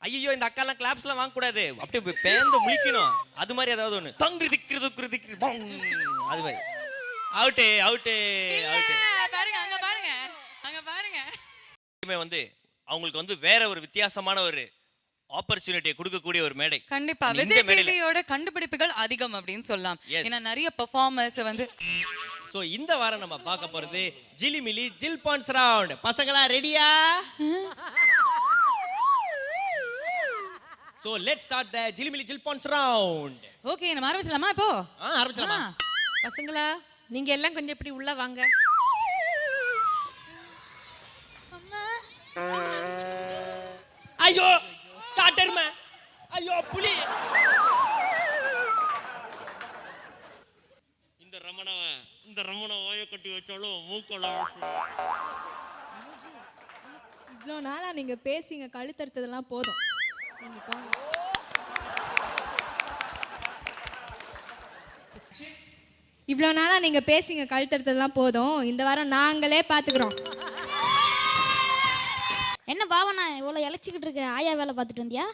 S7: ஐயோ, இந்த அக்காலாம் கிளாப்ஸ்லாம் வாங்க கூடாது. அப்படியே பேந்து முழிக்கணும். அது மாதிரி ஏதாவது ஒண்ணு. தங்கு திக்கிறது குருதிக்கு அது மாதிரி. Out out out.
S5: பாருங்க அங்க பாருங்க, அங்க பாருங்க.
S7: வந்து அவங்களுக்கு வந்து வேற ஒரு வித்தியாசமான ஒரு ஆப்பர்ச்சுனிட்டியை கொடுக்கக்கூடிய ஒரு மேடை.
S5: கண்டிப்பா விஜய் டிவியோட கண்டுபிடிப்புகள் அதிகம் அப்படின்னு சொல்லலாம். ஏன்னா நிறைய பெர்ஃபார்மர்ஸ் வந்து.
S7: சோ இந்த வாரம் நம்ம பார்க்க போறது ஜிலிமிலி ஜில் பான்ஸ் ரவுண்ட். பசங்களா ரெடியா? சோ லெட்ஸ் ஸ்டார்ட் தி ஜிலிமிலி ஜில் பான்ஸ் ரவுண்ட்.
S5: ஓகே, நம்ம ஆரம்பிச்சலாமா இப்போ?
S7: ஆரம்பிச்சலாமா?
S8: பசங்களா, நீங்க எல்லாம் கொஞ்சம் இப்படி உள்ள வாங்க.
S7: ஐயோ காட்டர்மா, ஐயோ புலி. இந்த ரமண வாயை கட்டி வச்சாலும் மூக்கல.
S4: இவ்வளோ நாளா நீங்க பேசிங்க கழுத்தறுத்ததெல்லாம் போதும். இவ்வளோ நாளா நீங்க பேசிங்க கழுத்தறுத்ததெல்லாம் போதும். இந்த வாரம் நாங்களே பார்த்துக்கிறோம். என்ன பாவனா இவ்வளோ இழைச்சிக்கிட்டு இருக்க? ஆயா வேலை பார்த்துட்டு வந்தியா?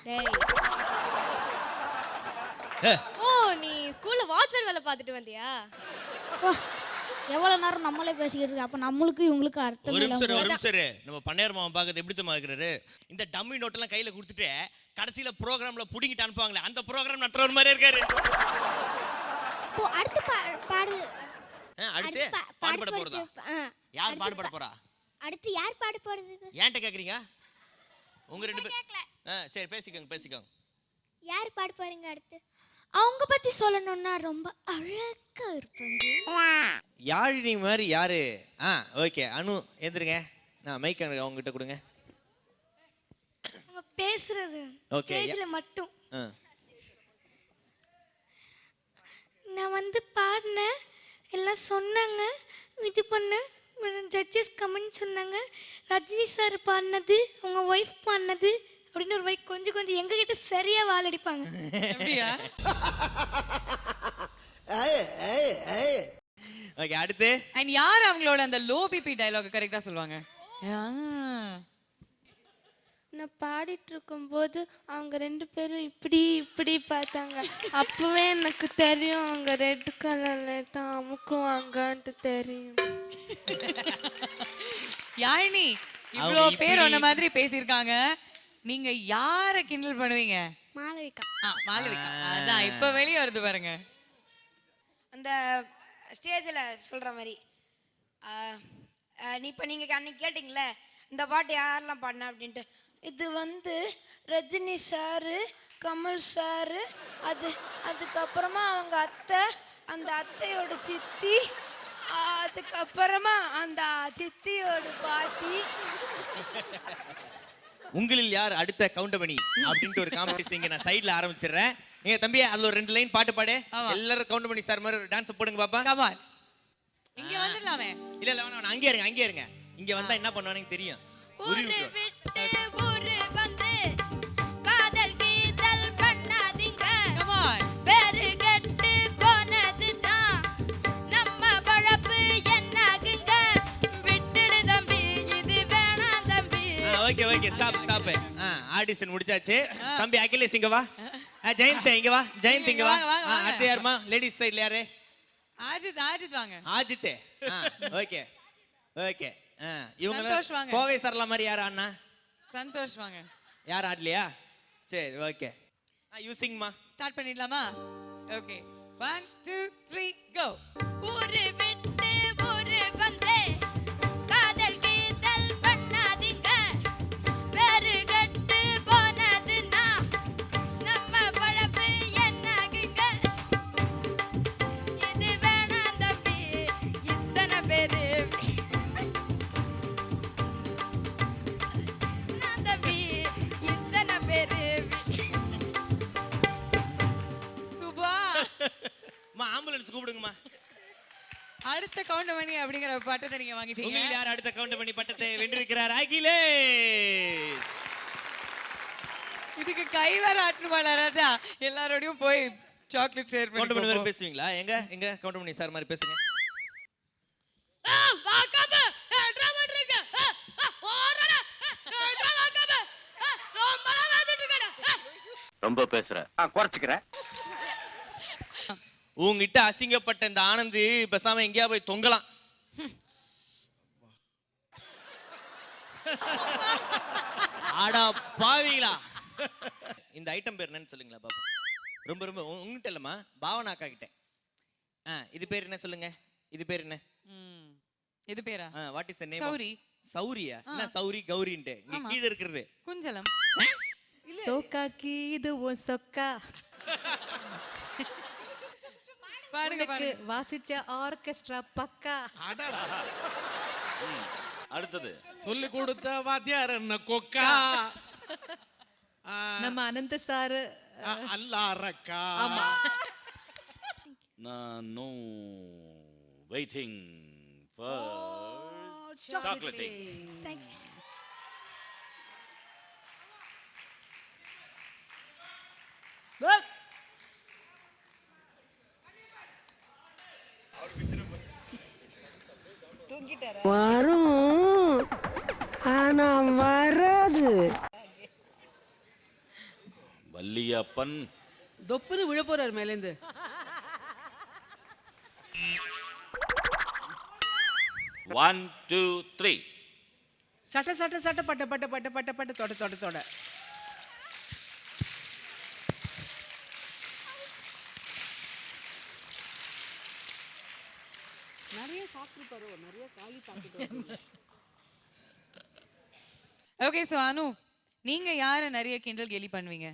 S4: ஓ, நீ ஸ்கூல்ல வாட்ச்மேன் வேலை பார்த்துட்டு வந்தியா? எவ்வளவு நேரம் நம்மளே பேசிக்கிட்டு இருக்கு அப்ப நம்மளுக்கு இவங்களுக்கு அர்த்தம்
S7: ஒரு
S4: இல்லாம
S7: நிமிஷம் ஒரு நிமிஷம் நம்ம பண்ணையார் மாமா பார்க்கறது எப்படி தெரியுமா இருக்கிறாரு இந்த டம்மி நோட்டெல்லாம் கையில கொடுத்துட்டு கடைசியில ப்ரோக்ராம்ல புடிங்கிட்டு அனுப்புவாங்களே அந்த ப்ரோக்ராம் நடத்துற மாதிரி இருக்காரு.
S4: அடுத்து பாடு
S7: அடுத்து பாடுபட போறதா? யார் பாடுபட போறா?
S4: அடுத்து யார் பாடு போடுறது?
S7: ஏன்ட்ட கேக்குறீங்க? உங்க ரெண்டு பேர் சரி பேசிக்கோங்க.
S4: யார் பாடு போறீங்க அடுத்து? அவங்க பத்தி சொல்லணும்னா ரொம்ப அழகா இருப்பாங்க.
S7: யாழினி மாதிரி யாரு? ஓகே அனு எந்திருங்க. மைக் அவங்ககிட்ட கொடுங்க.
S4: அவங்க பேசுறது ஸ்டேஜ்ல மட்டும். நான் வந்து பாடினேன், எல்லாம் சொன்னாங்க, இது பண்ணேன், ஜட்ஜஸ் கமெண்ட் சொன்னாங்க, ரஜினி சார் பாடினது உங்க ஒய்ஃப் பாடினது அப்படின்னு ஒரு மாதிரி கொஞ்சம் எங்ககிட்ட சரியா வாழடிப்பாங்க.
S5: அப்படியா?
S7: ஓகே அடுத்து
S5: அண்ட் யார் அவங்களோட அந்த லோ பிபி டயலாக் கரெக்டா சொல்லுவாங்க?
S4: நான் பாடிட்டு இருக்கும்போது அவங்க ரெண்டு பேரும் இப்படி பார்த்தாங்க. அப்பவே எனக்கு தெரியும் அவங்க ரெட் கலர்ல தான் அமுக்குவாங்கன்ட்டு தெரியும்.
S5: யாழினி இவ்ளோ பேர் ஒன்ன மாதிரி பேசியிருக்காங்க. நீங்க யார கிண்டல் பண்ணுவீங்க?
S4: மாளவிகா.
S5: மாளவிகா. அதான் இப்ப வெளிய வருது பாருங்க.
S9: அந்த ஸ்டேஜில் சொல்கிற மாதிரி இப்போ நீங்கள் அன்னைக்கு கேட்டிங்களே இந்த பாட்டு யாரெல்லாம் பாடினா அப்படின்ட்டு, இது வந்து ரஜினி சாரு, கமல் சாரு, அதுக்கப்புறமா அவங்க அத்தை, அந்த அத்தையோட சித்தி, அதுக்கப்புறமா அந்த சித்தியோட பாட்டி.
S7: உங்களில் யார் அடுத்த கவுண்டமணி அப்படின்ட்டு ஒரு காம்படிஷன் இங்க நான் சைடுல ஆரம்பிச்சிடுறேன். ஏங்க தம்பி அதுல ஒரு 2 லைன் பாட்டு பாடு. எல்லாரும் கவுண்டமணி சார் மாதிரி ஒரு டான்ஸ் போடுங்க பாப்பா.
S5: Come on. இங்க வந்துடலாமே.
S7: இல்ல வேணாம் அங்கே இருங்க. இங்க வந்தா என்ன பண்ணுவானு தெரியும்.
S4: ஒரு விட்டு ஒரு வந்து காதல் கீதல் பண்ணாதீங்க.
S5: Come on.
S4: பேரு கெட்டு போனது தான் நம்ம பழப்பு என்னாகுங்க. விட்டுடு தம்பி இது வேணாம் தம்பி.
S7: Okay stop. ஆடிஷன் முடிச்சாச்சு. தம்பி அகிலேஷ் இங்க வா. ஜெயந்த் இங்க வா. அடுத்து யாருமா? லேடிஸ் சைடுல யாரு?
S5: ஆஜித் வாங்க.
S7: ஆஜித். ஓகே இவங்க
S5: சந்தோஷ் வாங்க.
S7: கோவை சரலா மாதிரி யாரு அண்ணா?
S5: சந்தோஷ் வாங்க.
S7: யார் ஆடலையா? சரி ஓகே. யூசிங்மா
S5: ஸ்டார்ட் பண்ணிடலாமா? ஓகே 1 2 3 கோ.
S4: ஒரு விட்டு ஒரு வந்து காதல் கீதல் பண்ணாதீங்க. பேரு கெட்டு போனதுன்னா நம்ம பழப்பு என்னாகுங்க. இது வேணாம் தம்பி இத்தனை பேரு நான் தம்பி இத்தனை பேரு.
S5: சுபா
S7: ஆம்புலன்ஸ் கூப்பிடுங்கம்மா.
S5: அடுத்த கவுண்டமணி அப்படிங்கிற பட்டத்தை நீங்க வாங்கிட்டீங்க.
S7: உங்களில் யார் அடுத்த கவுண்டமணி பட்டத்தை வென்றிருக்கிறார்? அகிலேஷ்.
S5: இதுக்கு கை வேற ஆட்டணுமாடா ராஜா. எல்லாரோடையும் போய் சாக்லேட் ஷேர்
S7: கவுண்டமணி
S5: பண்ணி
S7: மாதிரி பேசுவீங்களா? எங்க கவுண்டமணி சார் மாதிரி பேசுங்க.
S6: ரொம்ப பேசுற. குறைச்சுக்கிறேன்.
S7: உங்ககிட்ட அசிங்கப்பட்ட இந்த ஆனந்த் பேசாம எங்கேயா போய் தொங்கலாம். ஆடா பாவீங்களா. இந்த ஐட்டம் பேர் என்னன்னு சொல்லுங்களா பாப்பா. ரொம்ப உங்ககிட்ட இல்லம்மா, பாவனா அக்கா கிட்ட. இது பேர் என்ன சொல்லுங்க. இது பேர் என்ன?
S5: இது பேரா?
S7: What is the name? Shaurya? என்ன சௌரி கௌரின்ட்டு இங்க கீழ இருக்குது
S5: குஞ்சலம்.
S8: சோக்காக்கி இது உன் சொக்கா.
S5: பாருங்க
S8: வாசிச்ச ஆர்கெஸ்ட்ரா பக்கா.
S6: அடுத்தது
S15: சொல்லி கொடுத்த வாத்தியார் என்ன கொக்கா.
S8: நம்ம அனந்த சார்
S15: அல்லாரக்கா.
S6: நான் வெயிட்டிங் ஃபார் சாக்லேட்.
S4: தேங்க்ஸ்.
S9: வரும் ஆனா வராது.
S1: வள்ளியப்பன்
S9: தொப்புன்னு விழ போறாரு மேலேந்து.
S6: 1 2 3
S8: சட்ட சட்ட சட்ட பட்ட பட்ட பட்ட பட்ட பட்ட தொட தொட தொட. நிறைய சாப்பிட்டு நிறைய காலி பாக்கிட்டு.
S5: ஓகே ஸோ அனு நீங்க யாரை நிறைய கிண்டல் கேலி பண்ணுவீங்க?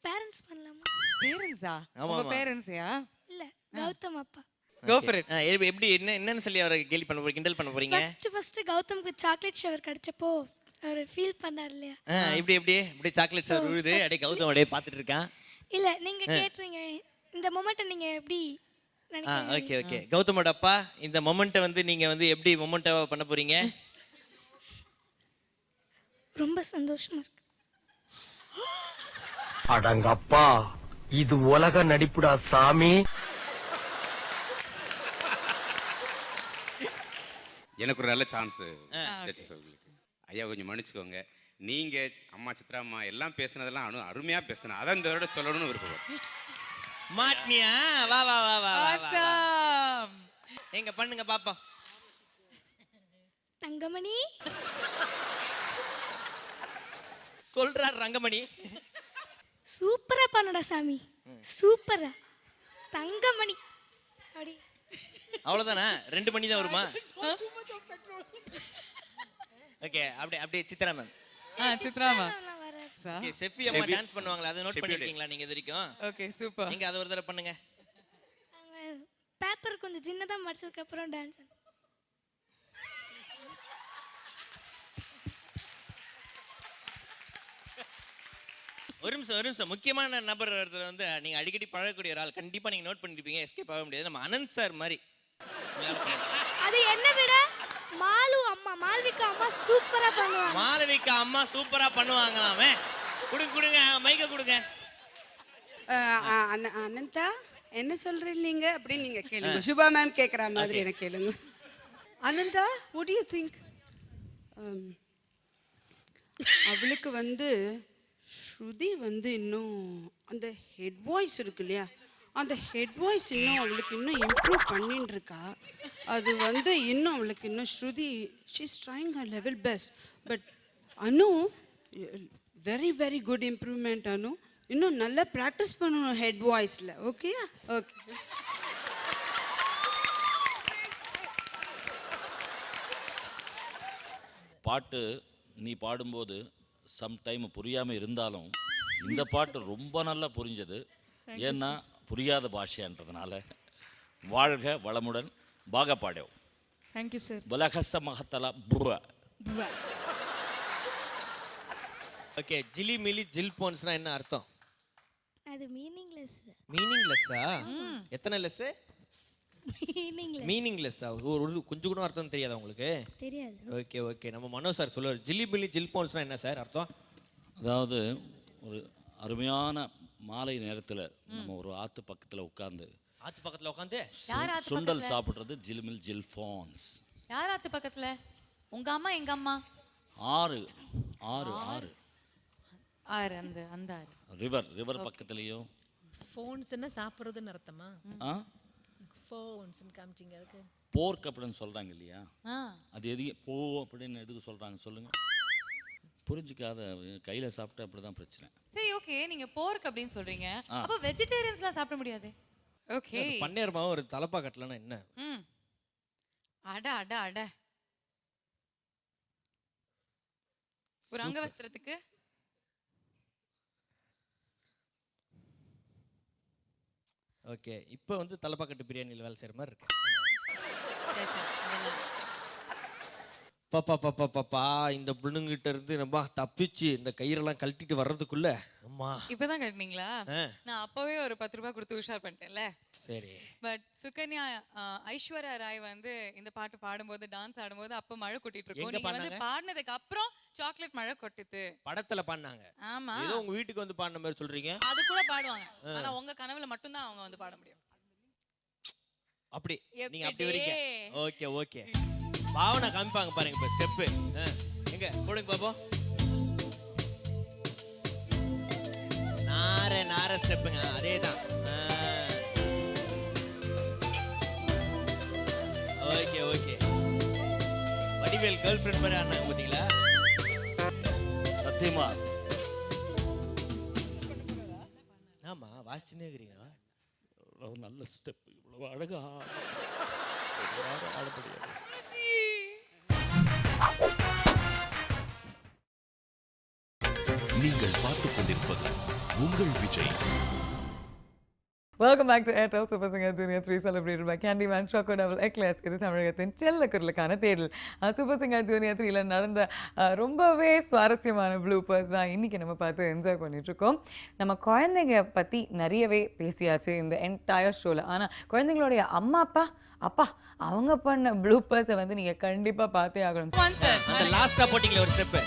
S4: பேரண்ட்ஸ் பண்ணலாமா?
S5: பேரண்ட்ஸா? உங்க பேரண்ட்ஸா?
S4: இல்ல கௌதம் அப்பா.
S5: Go for it.
S7: எப்படி என்னன்னு சொல்லி அவரை கேலி பண்ண போறீங்க, கிண்டல் பண்ண போறீங்க?
S4: ஃபர்ஸ்ட் கௌதம்க்கு சாக்லேட் ஷவர் கிடைச்சப்போ அவர் ஃபீல் பண்ணார் இல்லையா?
S7: இப்படி சாக்லேட் சார் விழுது அப்படியே கௌதம் அப்படியே பார்த்துட்டு இருக்கான்.
S4: இல்ல நீங்க கேட்றீங்க இந்த மொமெண்ட்டை நீங்க எப்படி நினைக்கிறீங்க?
S7: ஓகே கௌதமோட அப்பா இந்த மொமெண்ட்டை வந்து நீங்க வந்து எப்படி மொமெண்ட்டாவா பண்ண போறீங்க?
S4: ரொம்ப சந்தோஷமா இருக்கு.
S3: அடங்கப்பா இது உலக நடிப்புடா சாமி.
S16: எனக்கு ஒரு நல்ல சான்ஸ் ஐயா, கொஞ்சம் மன்னிச்சுக்கோங்க. நீங்க அம்மா சித்ரா அம்மா எல்லாம் பேசுனதெல்லாம் அருமையா பேசுனேன். அதான் இந்த விட சொல்லணும்னு விருப்பம்.
S7: மாட்னியா? வா வா வா வா
S5: Awesome.
S7: எங்க பண்ணுங்க பாப்பா.
S4: தங்கமணி
S7: சொல்றார் ரங்கமணி.
S4: சூப்பரா பண்ணடா சாமி, சூப்பரா. தங்கமணி அப்படி
S7: அவ்வளவுதானா? 2 மணி தான் வருமா? ஓகே அப்படியே Chithra ma'am.
S5: Chithra ma'am.
S7: Okay செஃபி அம்மா டான்ஸ் பண்ணுவாங்களா, அதை நோட் பண்ணிருக்கீங்களா நீங்க இது வரைக்கும்?
S5: Okay super.
S7: நீங்க அதை ஒரு தடவை பண்ணுங்க.
S4: பேப்பர் கொஞ்சம் சின்னதா மடிச்சதுக்கு அப்புறம் டான்ஸ்.
S7: ஒரு நிமிஷம் முக்கியமான நபர் வந்து நீங்க அடிக்கடி பழகக்கூடிய ஒரு ஆள், கண்டிப்பா நீங்க நோட் பண்ணிருப்பீங்க, எஸ்கேப் ஆக முடியாது. நம்ம அனந்த் சார் மாதிரி.
S4: அது என்ன விட மால்விகா அம்மா சூப்பரா பண்ணுவாங்க.
S7: மாளவிகா அம்மா சூப்பரா பண்ணுவாங்களாமே. கொடுங்க மைக்க கொடுங்க.
S8: அனந்தா என்ன சொல்றீங்க அப்படின்னு நீங்க கேளுங்க. சுபா மேம் கேக்குற மாதிரி எனக்கு கேளுங்க. Ananda what do you think? அவளுக்கு வந்து ஸ்ருதி வந்து இன்னும் அந்த ஹெட் வாய்ஸ் இருக்கு இல்லையா, அந்த ஹெட் வாய்ஸ் இன்னும் அவளுக்கு இன்னும் இம்ப்ரூவ் பண்ணிட்டு இருக்கா. அது வந்து இன்னும் அவளுக்கு இன்னும் Shruti she is trying her level best. But Anu very very good improvement. Anu இன்னும் நல்லா ப்ராக்டிஸ் பண்ணணும் ஹெட் வாய்ஸில். Okay okay.
S1: பாட்டு நீ பாடும்போது சம்டைம் புரியாமல் இருந்தாலும் இந்த பாட்டு ரொம்ப நல்லா புரிஞ்சது. ஏன்னா புரியாத பாஷைன்றதுனால. வாழ்க வளமுடன். பாக பாடோ.
S8: Thank you sir.
S1: பலகச மகத்தலா புர்வ.
S7: ஓகே ஜிலி மிலி ஜில் போன்ஸ்னா என்ன அர்த்தம்?
S4: அது மீனிங்லெஸ்.
S7: மீனிங்லெஸ்ஸா? எத்தனை லெஸ்?
S4: மீனிங்லெஸ்.
S7: ஒரு கொஞ்சம் கூட அர்த்தம் தெரியாதா உங்களுக்கு?
S4: தெரியாது.
S7: ஓகே நம்ம மனோ சார் சொல்லுவார். ஜிலி மிலி ஜில் போன்ஸ்னா என்ன சார் அர்த்தம்?
S1: அதாவது ஒரு அருமையான மாலை நேரத்தில் நம்ம ஒரு ஆற்று பக்கத்தில் உட்காந்து சுண்டல் சாப்பிட்றது ஜில்மில் ஜில்ஃபான்ஸ்.
S5: யார் ஆத்து பக்கத்துல? உங்க அம்மா எங்க அம்மா?
S1: ஆறு ஆறு ஆறு
S5: ஆறு அந்த ஆறு.
S1: ரிவர் பக்கத்துலயும்.
S8: ஃபோன்ஸ்னா சாப்பிடுறதுன்னு அர்த்தமா? ஃபோன்ஸ்னு காமிச்சிங்க அதுக்கு.
S1: போர்க் அப்படின்னு சொல்றாங்க இல்லையா, அது எது போ அப்படின்னு எதுக்கு சொல்றாங்க சொல்லுங்க? புரிஞ்சிக்காத கையில சாப்பிட்டா அப்படிதான் பிரச்சனை.
S5: சரி ஓகே, நீங்க போர்க் அப்படின்னு சொல்றீங்க, அப்ப வெஜிடேரியன்ஸ்லாம் சாப்பிட முடியாது. ஓகே
S7: பன்னீர்மா ஒரு தலப்பா கட்டலனா என்ன?
S5: அட அட அட ஒரு அங்கவஸ்திரத்துக்கு
S7: ஓகே. இப்போ வந்து தலப்பாக்கட்டு பிரியாணியில் வேலை செய்கிற மாதிரி இருக்கு. பாப்பா இந்த புள்ளுங்கிட்ட இருந்து நம்ம தப்பிச்சு இந்த கயிறெல்லாம் கழட்டிட்டு வர்றதுக்குள்ள அம்மா.
S5: இப்பதான் கட்டினீங்களா? நான் அப்பவே ஒரு 10 ரூபாய் கொடுத்து உஷார் பண்ணிட்டேன்ல.
S7: சரி.
S5: பட் சுகன்யா ஐஸ்வர்யா ராய் வந்து இந்த பாட்டு பாடும்போது டான்ஸ் ஆடும்போது அப்ப மழை கொட்டிட்டு இருக்கோம். நீங்க வந்து பாடினதுக்கு அப்புறம் சாக்லேட் மழை கொட்டிட்டு படத்துல
S7: பாடினாங்க.
S5: ஆமா,
S7: ஏதோ உங்க வீட்டுக்கு வந்து பாடின மாதிரி சொல்றீங்க.
S5: அது கூட பாடுவாங்க, ஆனா உங்க கனவுல மட்டும் தான் அவங்க வந்து பாட முடியும்.
S7: அப்படி நீங்க அப்படி வரீங்க. ஓகே பாவனா காமிப்பாங்க பாருங்க இப்ப ஸ்டெப். எங்க போடுங்க பாப்போம். நார ஸ்டெப்புங்க அதேதான். ஓகே வடிவேல் கேர்ள் ஃப்ரெண்ட் மாதிரி ஆனாங்க பார்த்தீங்களா?
S1: சத்தியமா
S7: ஆமா வாசிச்சுனே இருக்கிறீங்க.
S1: இவ்வளவு நல்ல ஸ்டெப், இவ்வளவு அழகா யாரும் ஆட முடியாது.
S11: நீங்கள் பார்த்துக் கொண்டிருப்பது உங்கள் Vijay.
S2: Welcome back to Airtel super singer junior 3 celebrated by Candyman choco double eggless. இது தமிழகத்தின் செல்லக்குரலுக்கான தேடல். சூப்பர் சிங்கர் ஜூனியர் 3ல நடந்த ரொம்பவே சுவாரஸ்யமான ப்ளூப்பர்ஸ் தான் இன்றைக்கி நம்ம பார்த்து என்ஜாய் பண்ணிகிட்ருக்கோம். நம்ம குழந்தைங்க பற்றி நிறையவே பேசியாச்சு இந்த என்டையர் ஷோவில். ஆனால் குழந்தைங்களுடைய அம்மா அப்பா அவங்க பண்ண ப்ளூப்பர்ஸை வந்து நீங்கள் கண்டிப்பாக பார்த்தே ஆகணும்.
S7: அந்த லாஸ்ட்டாக போட்டிங்களே ஒரு ஸ்டெப்பு.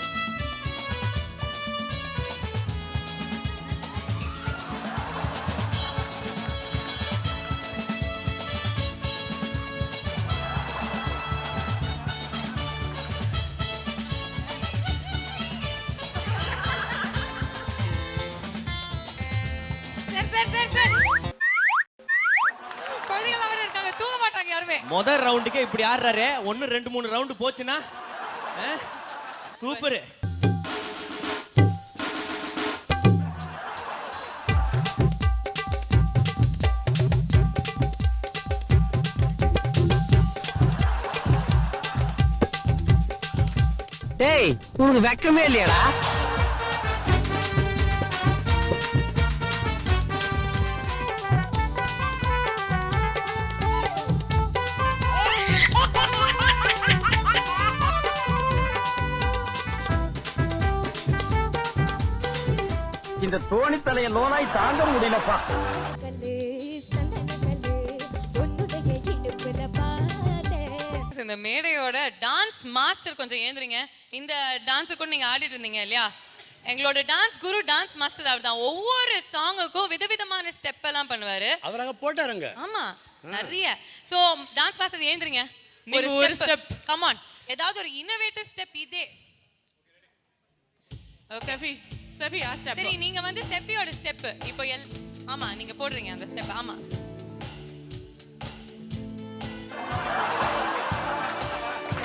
S7: முதல் ரவுண்டுக்கே இப்படி ஆடுறாரு. 1 2 3 ரவுண்டு போச்சுன்னா சூப்பர்.
S3: டேய் உனக்கு வெக்கமே இல்லையாடா? இந்த தோணி தலைய லோனாய் தாங்க முடியலப்பா.
S5: இந்த மேடையோட டான்ஸ் மாஸ்டர் கொஞ்சம் ஏந்திரிங்க. இந்த டான்ஸை கூட நீங்க ஆடிட்டு இருந்தீங்க இல்லையா? எங்களோட டான்ஸ் குரு டான்ஸ் மாஸ்டர் அவர் தான். ஒவ்வொரு சாங்குக்கும் விதவிதமான ஸ்டெப் எல்லாம் பண்ணுவாரு.
S15: அவராக போட்டாருங்க.
S5: ஆமா நிறைய. சோ டான்ஸ் மாஸ்டர் ஏந்திரிங்க. ஒரு ஸ்டெப் கம் ஆன். ஏதாவது ஒரு இன்னோவேட்டிவ் ஸ்டெப் இதே. செஃபி ஸ்டெப். சரி நீங்க வந்து செஃபியோட ஸ்டெப் இப்போ ஆமா நீங்க போடுறீங்க அந்த ஸ்டெப். ஆமா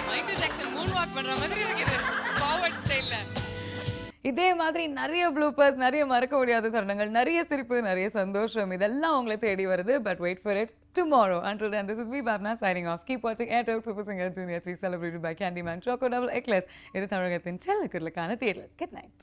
S5: மைக்கேல் ஜாக்சன் மூன் வாக் பண்ற மாதிரி இருக்குது ஃபார்வர்ட் ஸ்டைல்ல.
S2: இதே மாதிரி நிறைய ப்ளூப்பர்ஸ், நிறைய மறக்க முடியாத தருணங்கள், நிறைய சிரிப்பு, நிறைய சந்தோஷம் இதெல்லாம் உங்களை தேடி வருது. But wait for it tomorrow. Until then, this is me, Bhavna, signing off. Keep watching Airtel Super Singer Junior 3 celebrated by Candyman Choco Double Eclairs. இது தமிழகத்தின் செல்லக்குரலுக்கான தேடல். Good night.